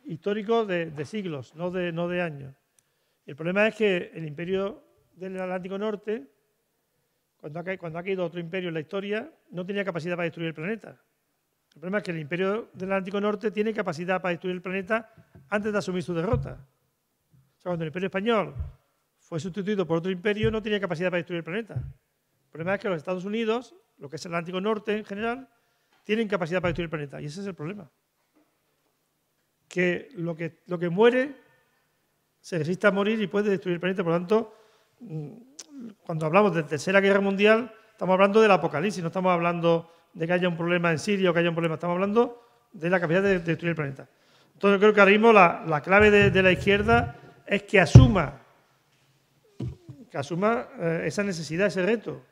histórico de siglos, no de años. El problema es que el imperio del Atlántico Norte, cuando ha caído otro imperio en la historia, no tenía capacidad para destruir el planeta. El problema es que el imperio del Atlántico Norte tiene capacidad para destruir el planeta antes de asumir su derrota. O sea, cuando el imperio español fue sustituido por otro imperio, no tenía capacidad para destruir el planeta. El problema es que los Estados Unidos, lo que es el Atlántico Norte en general, tienen capacidad para destruir el planeta. Y ese es el problema. Que lo que muere se resiste a morir y puede destruir el planeta. Por lo tanto, cuando hablamos de Tercera Guerra Mundial, estamos hablando del apocalipsis, no estamos hablando de que haya un problema en Siria o que haya un problema, estamos hablando de la capacidad de destruir el planeta. Entonces, yo creo que ahora mismo la clave de la izquierda es que asuma esa necesidad, ese reto.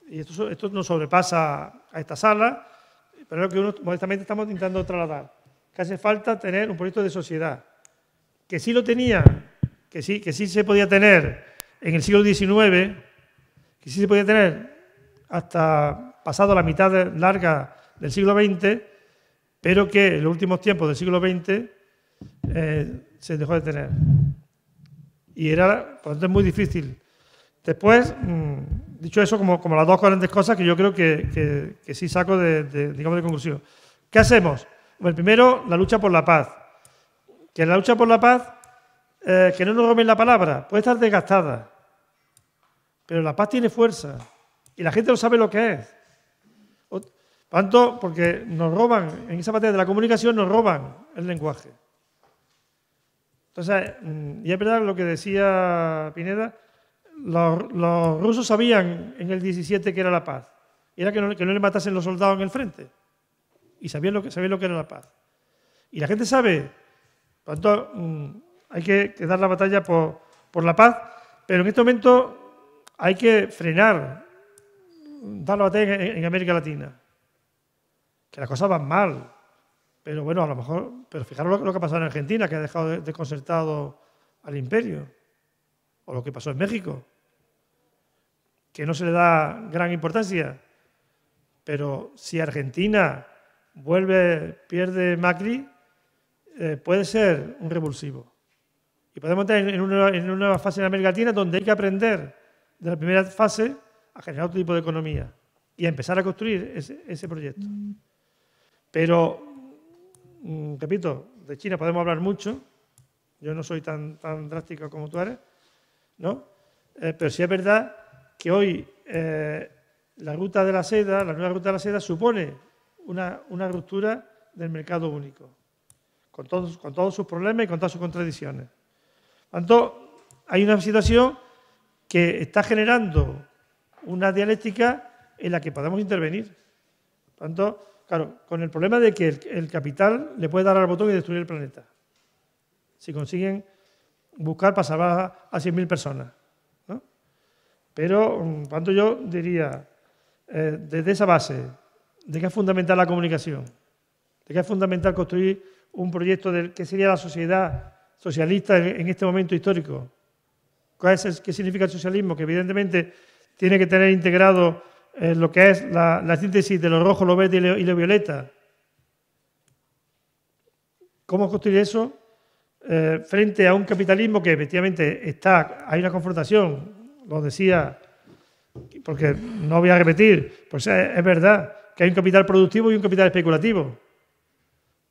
Y esto nos sobrepasa a esta sala, pero es lo que modestamente estamos intentando trasladar. Que hace falta tener un proyecto de sociedad, que sí lo tenía, que sí se podía tener en el siglo XIX, que sí se podía tener hasta pasado la mitad larga del siglo XX, pero que en los últimos tiempos del siglo XX se dejó de tener. Y por lo tanto, es muy difícil. Después, dicho eso, como las dos grandes cosas que yo creo que sí saco de conclusión. ¿Qué hacemos? Bueno, primero, la lucha por la paz. Que la lucha por la paz, que no nos roben la palabra, puede estar desgastada, pero la paz tiene fuerza y la gente no sabe lo que es. Por tanto, porque nos roban, en esa parte de la comunicación nos roban el lenguaje. Entonces, y es verdad lo que decía Pineda, los rusos sabían en el 17 que era la paz, y era que no le matasen los soldados en el frente, y sabían lo que era la paz. Y la gente sabe, por tanto, hay que dar la batalla por la paz, pero en este momento hay que frenar, dar la batalla en América Latina. Que las cosas van mal, pero bueno, a lo mejor, pero fijaros lo que ha pasado en Argentina, que ha dejado desconcertado al imperio, o lo que pasó en México, que no se le da gran importancia, pero si Argentina pierde Macri, puede ser un revulsivo. Y podemos entrar en una nueva fase en América Latina donde hay que aprender de la primera fase a generar otro tipo de economía y a empezar a construir ese proyecto. Pero, repito, de China podemos hablar mucho. Yo no soy tan drástico como tú eres, ¿no? Pero sí es verdad que hoy la ruta de la seda, la nueva ruta de la seda, supone una ruptura del mercado único, con todos sus problemas y con todas sus contradicciones. Por tanto, hay una situación que está generando una dialéctica en la que podemos intervenir. Por tanto, claro, con el problema de que el capital le puede dar al botón y destruir el planeta, si consiguen buscar para salvar a 100.000 personas, ¿no? Pero, por tanto, yo diría, desde esa base, de que es fundamental la comunicación, de que es fundamental construir un proyecto de que sería la sociedad socialista en este momento histórico. ¿Qué significa el socialismo? Que evidentemente tiene que tener integrado lo que es la síntesis de lo rojo, lo verde y lo violeta. ¿Cómo construir eso frente a un capitalismo que efectivamente hay una confrontación? Lo decía, porque no voy a repetir, pues es verdad que hay un capital productivo y un capital especulativo.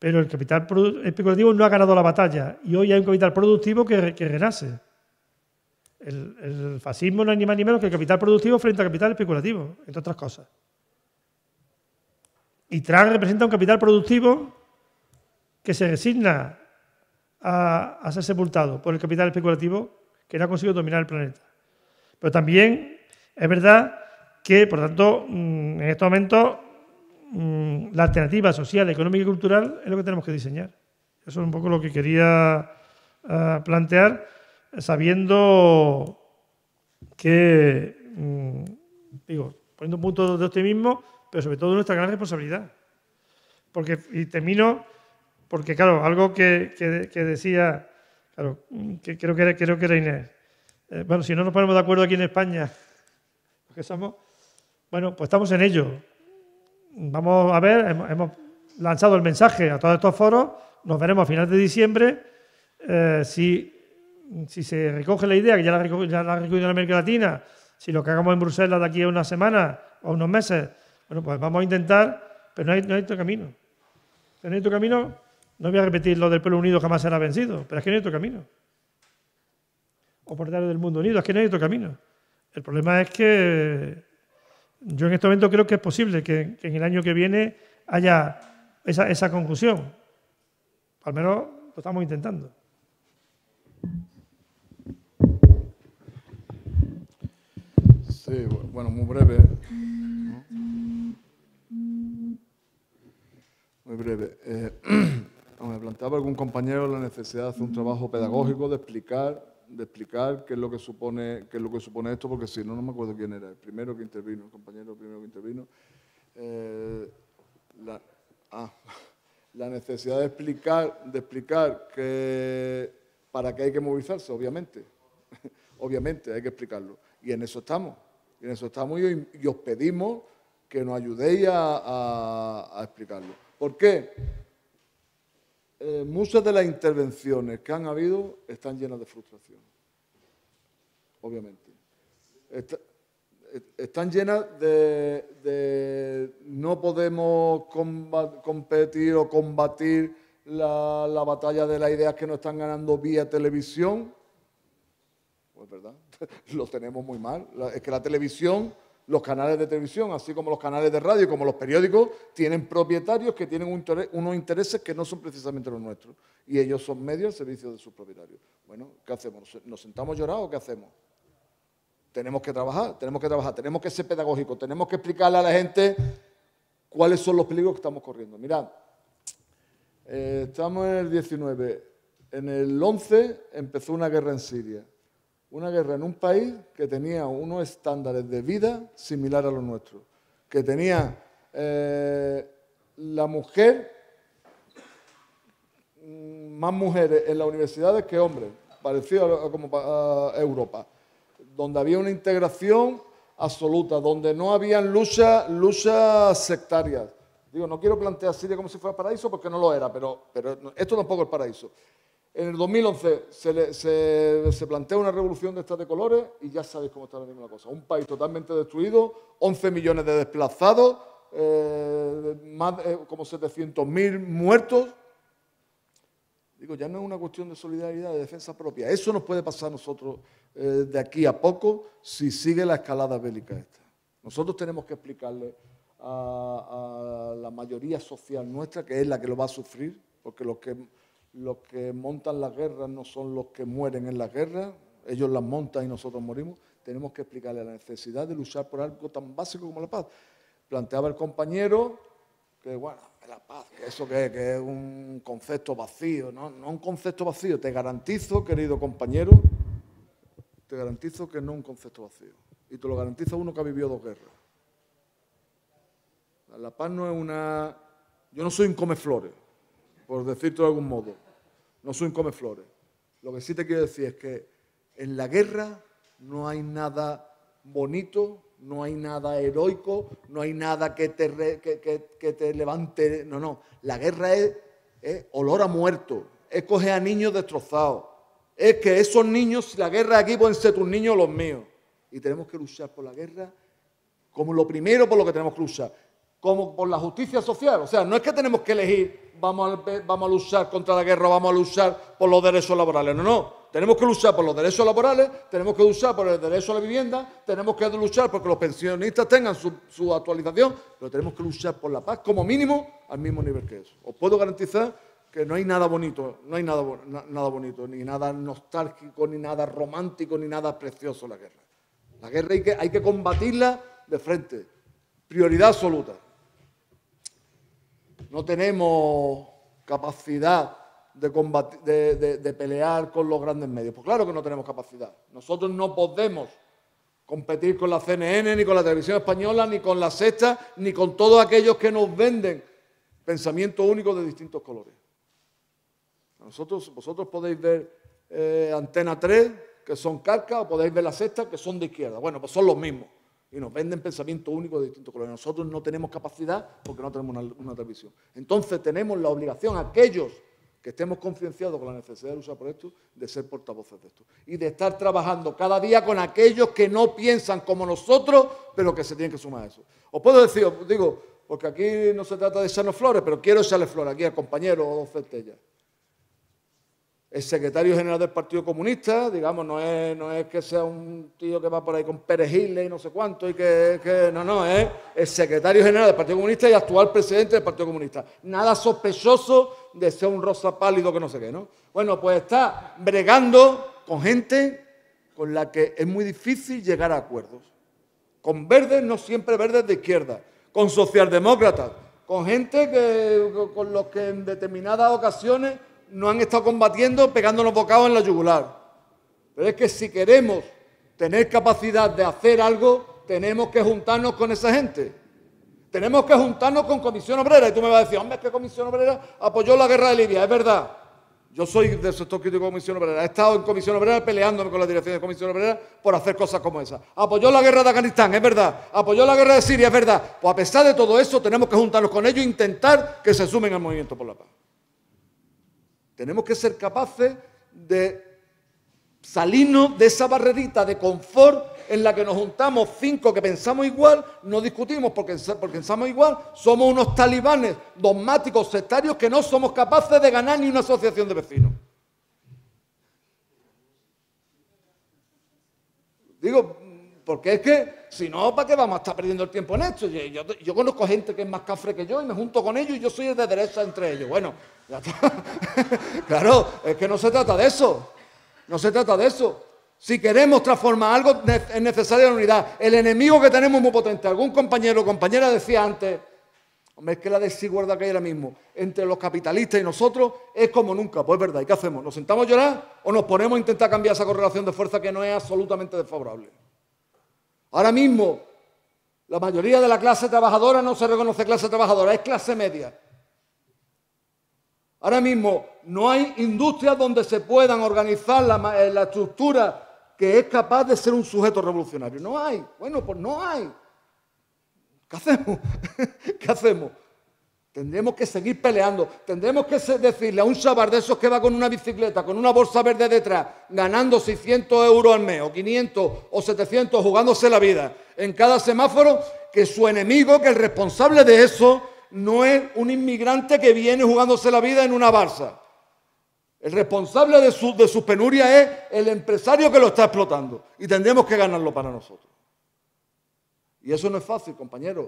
Pero el capital especulativo no ha ganado la batalla y hoy hay un capital productivo que renace. El fascismo no es ni más ni menos que el capital productivo frente al capital especulativo, entre otras cosas. Y Trump representa un capital productivo que se resigna a ser sepultado por el capital especulativo que no ha conseguido dominar el planeta. Pero también es verdad que, por tanto, en estos momentos, la alternativa social, económica y cultural es lo que tenemos que diseñar. Eso es un poco lo que quería plantear, sabiendo que, poniendo un punto de optimismo, pero sobre todo nuestra gran responsabilidad. Y termino, porque claro, algo que decía, claro, que creo que era Inés. Bueno, si no nos ponemos de acuerdo aquí en España, porque somos, bueno, pues estamos en ello. Vamos a ver, hemos lanzado el mensaje a todos estos foros, nos veremos a finales de diciembre. Si se recoge la idea, que ya la ha recogido en América Latina, si lo que hagamos en Bruselas de aquí a una semana o unos meses, bueno, pues vamos a intentar, pero no hay otro camino. No hay otro camino, no voy a repetir lo del pueblo unido jamás será vencido, pero es que no hay otro camino. O partidario del mundo unido, es que no hay otro camino. El problema es que yo en este momento creo que es posible que en el año que viene haya esa conclusión. Al menos lo estamos intentando. Sí, bueno, muy breve. Muy breve. Me planteaba algún compañero la necesidad de hacer un trabajo pedagógico, de explicar qué es lo que supone esto, porque si no, no me acuerdo quién era, el primero que intervino, el compañero primero que intervino. La necesidad de explicar que para qué hay que movilizarse, obviamente. Obviamente, hay que explicarlo. Y en eso estamos. Y os pedimos que nos ayudéis a explicarlo. ¿Por qué? Muchas de las intervenciones que han habido están llenas de frustración. Obviamente. Están llenas de no podemos competir o combatir la batalla de las ideas que nos están ganando vía televisión. Pues verdad, lo tenemos muy mal. Es que la televisión, los canales de televisión, así como los canales de radio, como los periódicos, tienen propietarios que tienen unos intereses que no son precisamente los nuestros. Y ellos son medios al servicio de sus propietarios. Bueno, ¿qué hacemos? ¿Nos sentamos a llorar o qué hacemos? Tenemos que trabajar, tenemos que ser pedagógicos, tenemos que explicarle a la gente cuáles son los peligros que estamos corriendo. Mirad, estamos en el 19, en el 11 empezó una guerra en Siria. Una guerra en un país que tenía unos estándares de vida similares a los nuestros, que tenía la mujer, más mujeres en las universidades que hombres, parecido a Europa, donde había una integración absoluta, donde no habían luchas sectarias. Digo, no quiero plantear Siria como si fuera paraíso porque no lo era, pero esto tampoco es paraíso. En el 2011 se plantea una revolución de estas de colores y ya sabéis cómo está la misma cosa. Un país totalmente destruido, 11 millones de desplazados, más como 700.000 muertos. Digo, ya no es una cuestión de solidaridad, de defensa propia. Eso nos puede pasar a nosotros de aquí a poco si sigue la escalada bélica esta. Nosotros tenemos que explicarle a la mayoría social nuestra, que es la que lo va a sufrir, porque los que montan las guerras no son los que mueren en las guerras, ellos las montan y nosotros morimos. Tenemos que explicarle la necesidad de luchar por algo tan básico como la paz. Planteaba el compañero que, bueno, la paz, que eso que es un concepto vacío, no un concepto vacío. Te garantizo, querido compañero, te garantizo que no es un concepto vacío. Y te lo garantiza uno que ha vivido 2 guerras. La paz no es una... Yo no soy un comeflores, por decirte de algún modo. No soy un comeflores. Lo que sí te quiero decir es que en la guerra no hay nada bonito, no hay nada heroico, no hay nada que te levante. No. La guerra es olor a muerto, es coger a niños destrozados. Es que esos niños, si la guerra aquí pueden ser tus niños o los míos. Y tenemos que luchar por la guerra como lo primero por lo que tenemos que luchar. como por la justicia social. O sea, no es que tenemos que elegir, vamos a luchar contra la guerra, vamos a luchar por los derechos laborales. No, no. Tenemos que luchar por los derechos laborales, tenemos que luchar por el derecho a la vivienda, tenemos que luchar porque los pensionistas tengan su actualización, pero tenemos que luchar por la paz, como mínimo, al mismo nivel que eso. Os puedo garantizar que no hay nada bonito, nada bonito, ni nada nostálgico, ni nada romántico, ni nada precioso la guerra. La guerra hay que combatirla de frente. Prioridad absoluta. No tenemos capacidad de pelear con los grandes medios. Pues claro que no tenemos capacidad. Nosotros no podemos competir con la CNN, ni con la televisión española, ni con la Sexta, ni con todos aquellos que nos venden pensamientos únicos de distintos colores. Vosotros podéis ver Antena 3, que son carcas, o podéis ver la Sexta, que son de izquierda. Bueno, pues son los mismos. Y nos venden pensamientos únicos de distintos colores. Nosotros no tenemos capacidad porque no tenemos una televisión. Entonces tenemos la obligación, aquellos que estemos concienciados con la necesidad de luchar por esto, de ser portavoces de esto. Y de estar trabajando cada día con aquellos que no piensan como nosotros, pero que se tienen que sumar a eso. Os puedo decir, os digo, porque aquí no se trata de echarnos flores, pero quiero echarle flores aquí al compañero Don Centella. El secretario general del Partido Comunista, digamos, no es que sea un tío que va por ahí con perejil y no sé cuánto, y no, es el secretario general del Partido Comunista y actual presidente del Partido Comunista. Nada sospechoso de ser un rosa pálido que no sé qué, ¿no? Bueno, pues está bregando con gente con la que es muy difícil llegar a acuerdos. Con verdes, no siempre verdes de izquierda, con socialdemócratas, con gente con los que en determinadas ocasiones nos han estado combatiendo, pegándonos bocados en la yugular. Pero es que si queremos tener capacidad de hacer algo, tenemos que juntarnos con esa gente. Tenemos que juntarnos con Comisión Obrera. Y tú me vas a decir, hombre, es que Comisión Obrera apoyó la guerra de Libia. Es verdad. Yo soy del sector crítico de Comisión Obrera. He estado en Comisión Obrera peleándome con la dirección de Comisión Obrera por hacer cosas como esa. Apoyó la guerra de Afganistán, es verdad. Apoyó la guerra de Siria, es verdad. Pues a pesar de todo eso, tenemos que juntarnos con ellos e intentar que se sumen al movimiento por la paz. Tenemos que ser capaces de salirnos de esa barrerita de confort en la que nos juntamos 5 que pensamos igual, no discutimos porque pensamos igual, somos unos talibanes dogmáticos, sectarios, que no somos capaces de ganar ni una asociación de vecinos. Digo, porque es que, si no, ¿para qué vamos a estar perdiendo el tiempo en esto? Yo conozco gente que es más cafre que yo y me junto con ellos y yo soy el de derecha entre ellos. Bueno, ya está. Claro, es que no se trata de eso. No se trata de eso. Si queremos transformar algo, es necesaria la unidad. El enemigo que tenemos es muy potente. Algún compañero o compañera decía antes, hombre, es que la desigualdad que hay ahora mismo entre los capitalistas y nosotros es como nunca. Pues es verdad, ¿y qué hacemos? ¿Nos sentamos a llorar o nos ponemos a intentar cambiar esa correlación de fuerza que no es absolutamente desfavorable? Ahora mismo, la mayoría de la clase trabajadora no se reconoce clase trabajadora, es clase media. Ahora mismo no hay industrias donde se puedan organizar la estructura que es capaz de ser un sujeto revolucionario. No hay. Bueno, pues no hay. ¿Qué hacemos? ¿Qué hacemos? Tendremos que seguir peleando. Tendremos que decirle a un chaval de esos que va con una bicicleta, con una bolsa verde detrás, ganando 600 euros al mes, o 500 o 700, jugándose la vida en cada semáforo, que su enemigo, que el responsable de eso, no es un inmigrante que viene jugándose la vida en una balsa. El responsable de sus penurias es el empresario que lo está explotando. Y tendremos que ganarlo para nosotros. Y eso no es fácil, compañeros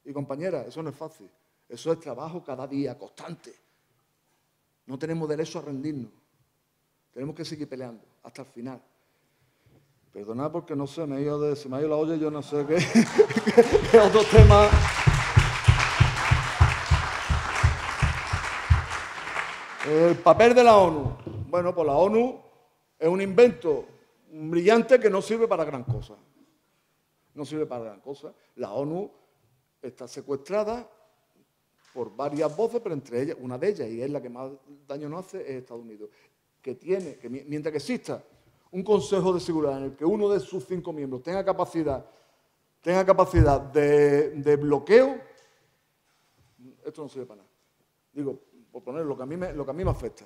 y compañeras, eso no es fácil. Eso es trabajo cada día, constante. No tenemos derecho a rendirnos. Tenemos que seguir peleando hasta el final. Perdonad porque no sé, se me ha ido la olla y yo no sé qué otro tema. El papel de la ONU. Bueno, pues la ONU es un invento brillante que no sirve para gran cosa. No sirve para gran cosa. La ONU está secuestrada por varias voces, pero entre ellas, una de ellas, y es la que más daño nos hace, es Estados Unidos, que mientras que exista un Consejo de Seguridad en el que uno de sus 5 miembros tenga capacidad de bloqueo, esto no sirve para nada. Digo, por poner lo que a mí me afecta.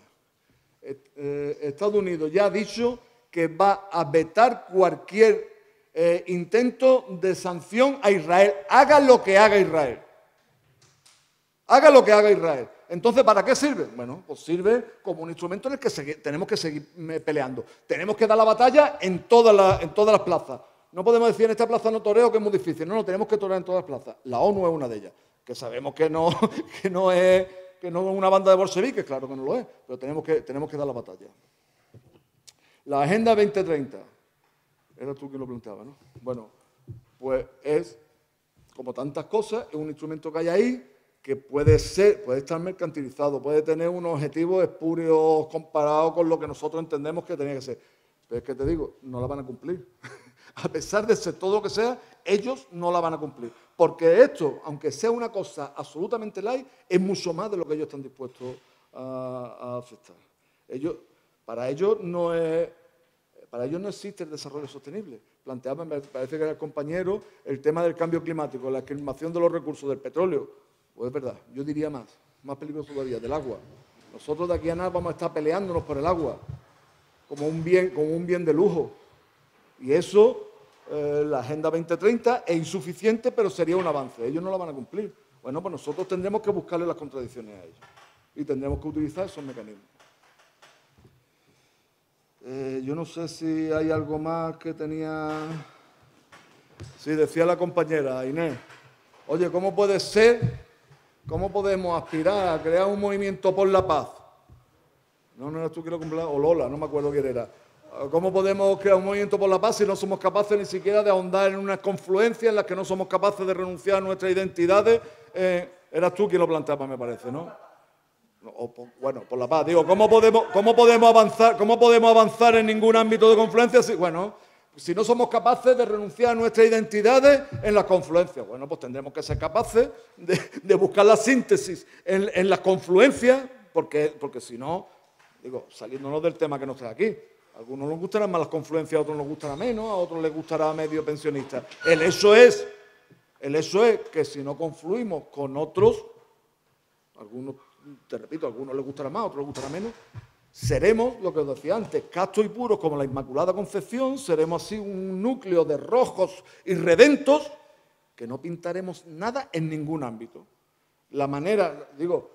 Estados Unidos ya ha dicho que va a vetar cualquier intento de sanción a Israel, haga lo que haga Israel. Haga lo que haga Israel. Entonces, ¿para qué sirve? Bueno, pues sirve como un instrumento en el que tenemos que seguir peleando. Tenemos que dar la batalla en todas las plazas. No podemos decir en esta plaza no toreo, que es muy difícil. No, tenemos que torear en todas las plazas. La ONU es una de ellas, que sabemos que no es una banda de bolcheviques, claro que no lo es, pero tenemos que dar la batalla. La Agenda 2030. Era tú quien lo preguntaba, ¿no? Bueno, pues es, como tantas cosas, es un instrumento que hay ahí que puede estar mercantilizado, puede tener unos objetivos espurios comparados con lo que nosotros entendemos que tenía que ser. Pero es que te digo, no la van a cumplir. A pesar de ser todo lo que sea, ellos no la van a cumplir. Porque esto, aunque sea una cosa absolutamente light, es mucho más de lo que ellos están dispuestos a aceptar. Para ellos no existe el desarrollo sostenible. Planteaba, me parece que era el compañero, el tema del cambio climático, la esquilmación de los recursos del petróleo. Pues es verdad, yo diría más peligroso todavía, del agua. Nosotros de aquí a nada vamos a estar peleándonos por el agua, como un bien de lujo. Y eso, la Agenda 2030 es insuficiente, pero sería un avance. Ellos no la van a cumplir. Bueno, pues nosotros tendremos que buscarle las contradicciones a ellos. Y tendremos que utilizar esos mecanismos. Yo no sé si hay algo más que tenía... Sí, decía la compañera Inés. Oye, ¿cómo puede ser? ¿Cómo podemos aspirar a crear un movimiento por la paz? No eras tú que lo comprabas, o Lola, no me acuerdo quién era. ¿Cómo podemos crear un movimiento por la paz si no somos capaces ni siquiera de ahondar en unas confluencias en las que no somos capaces de renunciar a nuestras identidades? Eras tú quien lo planteaba, me parece, ¿no? Bueno, por la paz. Digo, ¿cómo podemos avanzar en ningún ámbito de confluencia? Si no somos capaces de renunciar a nuestras identidades en las confluencias. Bueno, pues tendremos que ser capaces de buscar la síntesis en las confluencias, porque si no, digo, saliéndonos del tema que no está aquí, a algunos les gustarán más las confluencias, a otros les gustará menos, a otros les gustará medio pensionista. El hecho es que si no confluimos con otros, algunos, te repito, a algunos les gustará más, a otros les gustará menos, seremos, lo que os decía antes, castos y puros como la Inmaculada Concepción, seremos así un núcleo de rojos y redentos que no pintaremos nada en ningún ámbito. La manera, digo,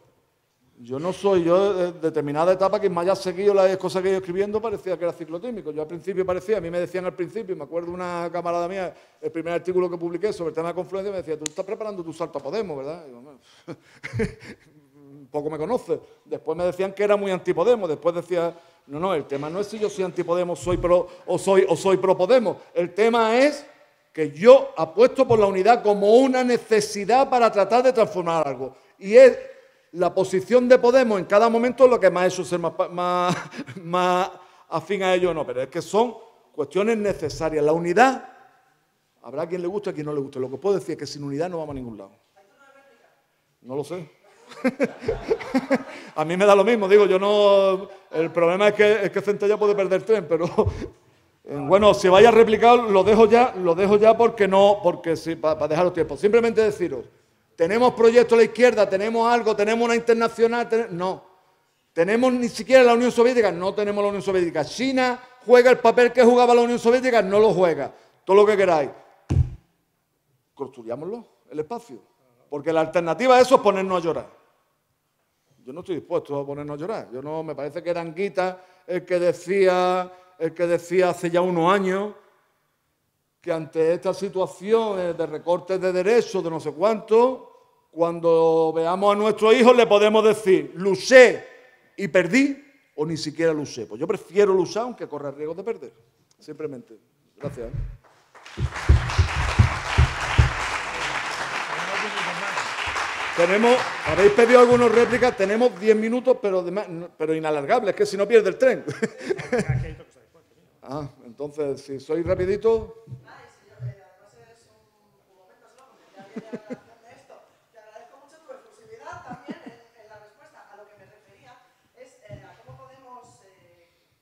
yo de determinada etapa, que me haya seguido las cosas que he ido escribiendo, parecía que era ciclotímico. Yo al principio parecía, a mí me decían al principio, me acuerdo una camarada mía, el primer artículo que publiqué sobre el tema de confluencia, me decía, tú estás preparando tu salto a Podemos, ¿verdad? Y digo, no. Poco me conoce. Después me decían que era muy antipodemos. Después decía, no, el tema no es si yo soy antipodemos soy pro Podemos. El tema es que yo apuesto por la unidad como una necesidad para tratar de transformar algo. Y es la posición de Podemos en cada momento lo que me ha hecho ser más afín a ello o no. Pero es que son cuestiones necesarias. La unidad, habrá quien le guste y quien no le guste. Lo que puedo decir es que sin unidad no vamos a ningún lado. No lo sé. A mí me da lo mismo, digo, yo no... El problema es que Centella puede perder el tren, pero... Bueno, si vaya a replicar, lo dejo ya porque sí, para dejar los tiempos. Simplemente deciros, ¿tenemos proyecto a la izquierda? ¿Tenemos algo? ¿Tenemos una internacional? No. ¿Tenemos ni siquiera la Unión Soviética? No tenemos la Unión Soviética. ¿China juega el papel que jugaba la Unión Soviética? No lo juega. Todo lo que queráis. Construyámoslo, el espacio. Porque la alternativa a eso es ponernos a llorar. Yo no estoy dispuesto a ponernos a llorar. Me parece que era Anguita el que decía hace ya unos años que ante esta situación de recortes de derechos, de no sé cuánto, cuando veamos a nuestros hijos le podemos decir, luché y perdí, o ni siquiera luché. Pues yo prefiero luchar aunque corra el riesgo de perder. Simplemente. Gracias. Habéis pedido algunas réplicas, tenemos 10 minutos, pero inalargables, que si no pierde el tren. Entonces, si soy rapidito... Te agradezco mucho tu efusividad también en la respuesta. A lo que me refería es a cómo podemos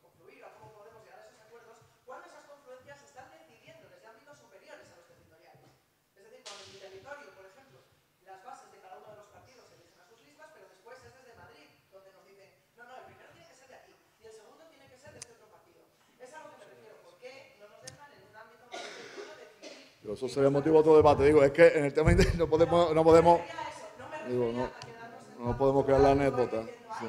confluir, a cómo podemos llegar a esos acuerdos cuando esas confluencias se están decidiendo desde ámbitos superiores a los territoriales. Es decir, cuando en mi territorio, por ejemplo, las bases de cada uno de los partidos eligen a sus listas, pero después es desde Madrid donde nos dicen, no, el primero tiene que ser de aquí y el segundo tiene que ser de este otro partido. Es a lo que me refiero. ¿Por qué no nos dejan en un ámbito más pequeño decidir? Eso sería motivo de otro debate. Digo, es que en el tema no podemos digo, no. No podemos crear la anécdota. Sí.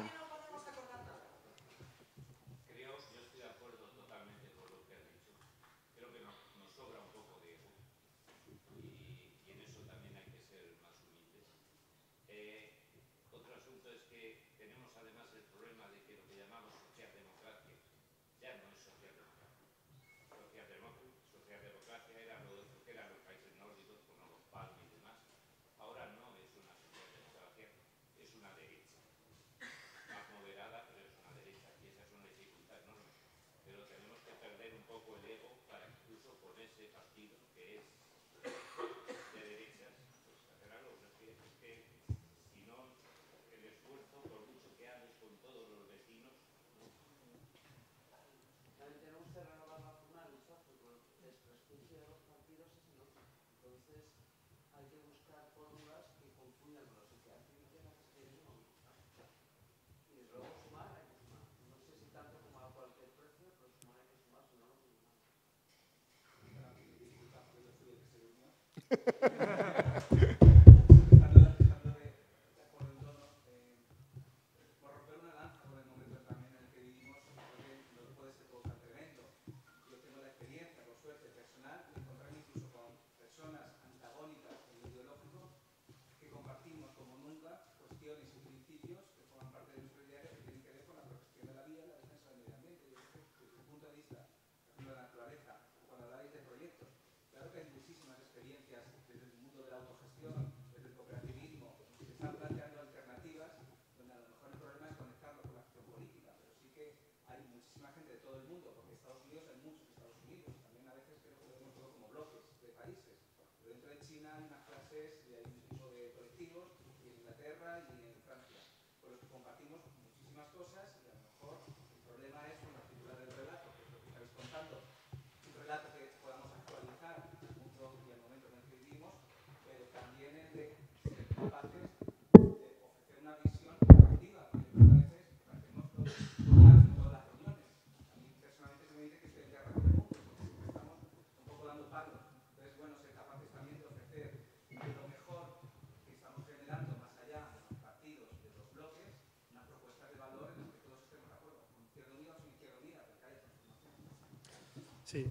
Sí,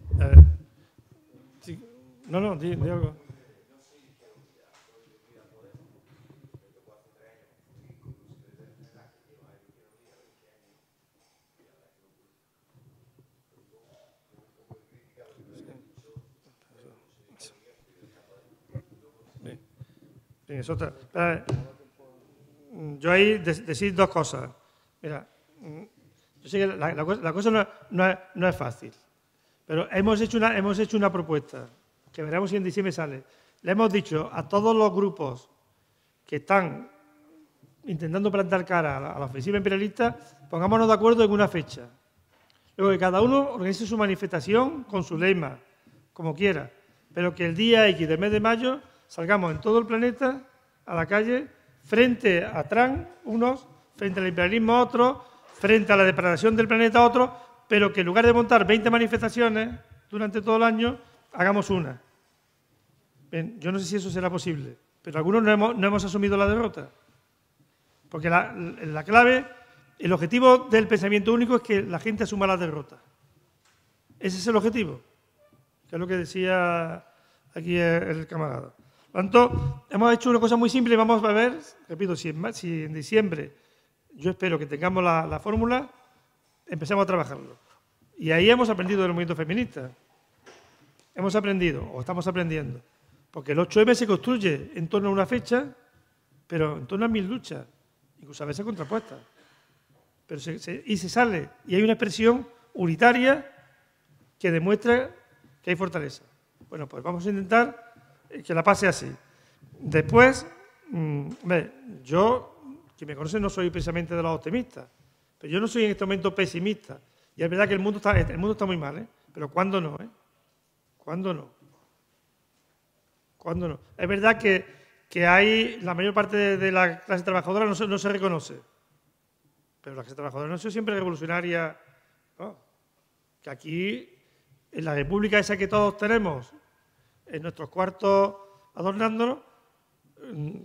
sí. No, di algo. Bien, eso está. Yo ahí decir dos cosas. Mira, yo sé que la cosa no es fácil, pero hemos hecho una propuesta, que veremos si en diciembre sale. Le hemos dicho a todos los grupos que están intentando plantar cara a la ofensiva imperialista, pongámonos de acuerdo en una fecha. Luego que cada uno organice su manifestación con su lema, como quiera, pero que el día X del mes de mayo salgamos en todo el planeta a la calle, frente a Trump unos, frente al imperialismo otros, frente a la depredación del planeta otros, pero que en lugar de montar 20 manifestaciones durante todo el año, hagamos una. Bien, yo no sé si eso será posible, pero algunos no hemos asumido la derrota. Porque la clave, el objetivo del pensamiento único es que la gente asuma la derrota. Ese es el objetivo, que es lo que decía aquí el camarada. Por lo tanto, hemos hecho una cosa muy simple y vamos a ver, repito, si en diciembre yo espero que tengamos la fórmula, empecemos a trabajarlo. Y ahí hemos aprendido del movimiento feminista. Hemos aprendido, o estamos aprendiendo, porque el 8M se construye en torno a una fecha, pero en torno a 1000 luchas, incluso a veces contrapuestas. Pero y se sale, y hay una expresión unitaria que demuestra que hay fortaleza. Bueno, pues vamos a intentar que la pase así. Después, yo, quien me conoce, no soy precisamente de los optimistas, pero yo no soy en este momento pesimista. Y es verdad que el mundo está muy mal, pero ¿cuándo no? ¿Cuándo no? ¿Cuándo no? Es verdad que hay, la mayor parte de la clase trabajadora no se reconoce, pero la clase trabajadora no ha sido siempre revolucionaria, ¿no? Que aquí, en la república esa que todos tenemos, en nuestros cuartos adornándonos,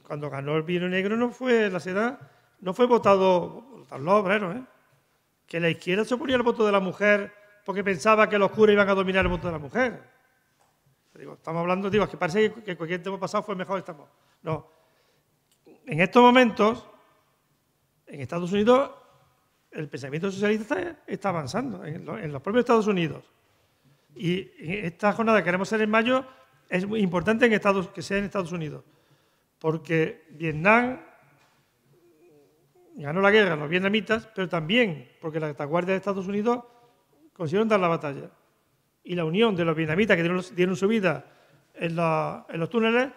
cuando ganó el vino negro no fue la sociedad, no fue votado por los obreros, que la izquierda se oponía al voto de la mujer porque pensaba que los curas iban a dominar el voto de la mujer. Digo, estamos hablando, digo, es que parece que cualquier tiempo pasado fue mejor, estamos. No. En estos momentos, en Estados Unidos, el pensamiento socialista está avanzando, en los propios Estados Unidos. Y en esta jornada que queremos hacer en mayo, es muy importante que sea en Estados Unidos, porque Vietnam ganó la guerra, los vietnamitas, pero también porque la retaguardia de Estados Unidos consiguieron dar la batalla. Y la unión de los vietnamitas que dieron su vida en los túneles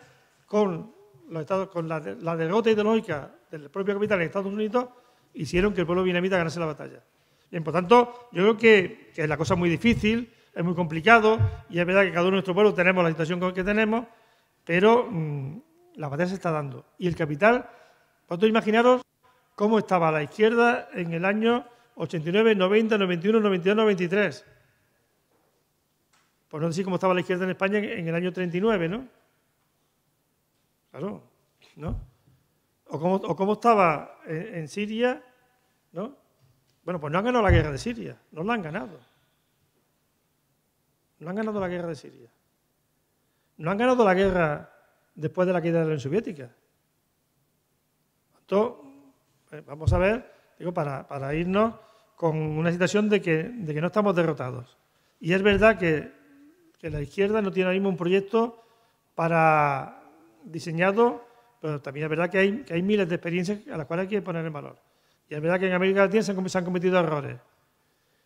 con la derrota ideológica del propio capital en Estados Unidos hicieron que el pueblo vietnamita ganase la batalla. Bien, por tanto, yo creo que la cosa es muy difícil, es muy complicado, y es verdad que cada uno de nuestros pueblos tenemos la situación que tenemos, pero la batalla se está dando. Y el capital, vosotros imaginaros cómo estaba la izquierda en el año 89, 90, 91, 92, 93. Por no decir cómo estaba la izquierda en España en el año 39, ¿no? Claro, ¿no? O cómo estaba en Siria, ¿no? Bueno, pues no han ganado la guerra de Siria, no la han ganado. No han ganado la guerra de Siria. No han ganado la guerra después de la caída de la Unión Soviética. Entonces, vamos a ver, digo, para irnos con una situación de que no estamos derrotados. Y es verdad que la izquierda no tiene ahora mismo un proyecto diseñado, pero también es verdad que hay miles de experiencias a las cuales hay que poner en valor. Y es verdad que en América Latina se han cometido errores.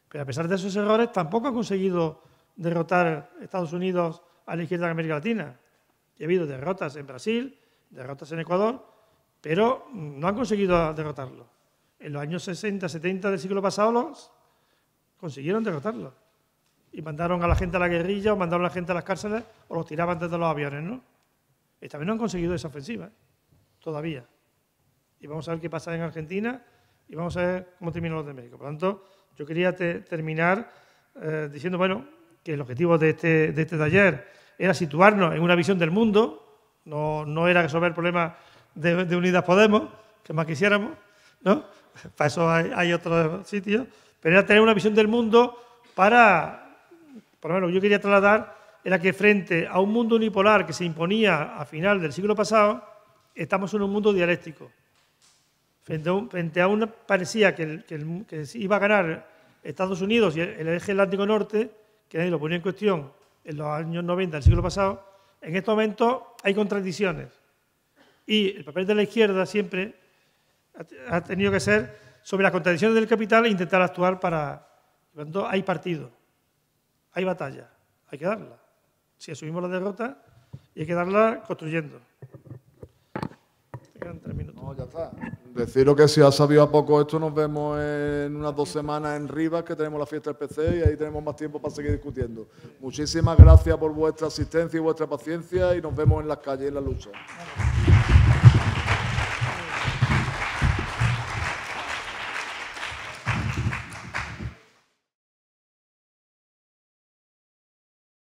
Pero a pesar de esos errores, tampoco han conseguido derrotar Estados Unidos a la izquierda en América Latina. Y ha habido derrotas en Brasil, derrotas en Ecuador, pero no han conseguido derrotarlo. En los años 60, 70 del siglo pasado consiguieron derrotarlo. Y mandaron a la gente a la guerrilla, o mandaron a la gente a las cárceles, o los tiraban desde los aviones, ¿no? Esta vez no han conseguido esa ofensiva, todavía. Y vamos a ver qué pasa en Argentina, y vamos a ver cómo terminan los de México. Por lo tanto, yo quería terminar diciendo, bueno, que el objetivo de este taller era situarnos en una visión del mundo, no era resolver problemas de Unidas Podemos, que más quisiéramos, ¿no? Para eso hay otros sitios, pero era tener una visión del mundo para, por lo menos yo quería trasladar, era que frente a un mundo unipolar que se imponía a final del siglo pasado, estamos en un mundo dialéctico. Frente a una parecía que iba a ganar Estados Unidos y el eje Atlántico Norte, que nadie lo ponía en cuestión en los años 90 del siglo pasado, en estos momentos hay contradicciones. Y el papel de la izquierda siempre ha tenido que ser sobre las contradicciones del capital e intentar actuar para... Por lo tanto, hay partido, hay batalla, hay que darla. Si asumimos la derrota, y hay que darla construyendo. Quedan 3 minutos. No, ya está. Deciros que si has sabido a poco esto, nos vemos en unas 2 semanas en Rivas, que tenemos la fiesta del PC, y ahí tenemos más tiempo para seguir discutiendo. Muchísimas gracias por vuestra asistencia y vuestra paciencia, y nos vemos en las calles y en la lucha.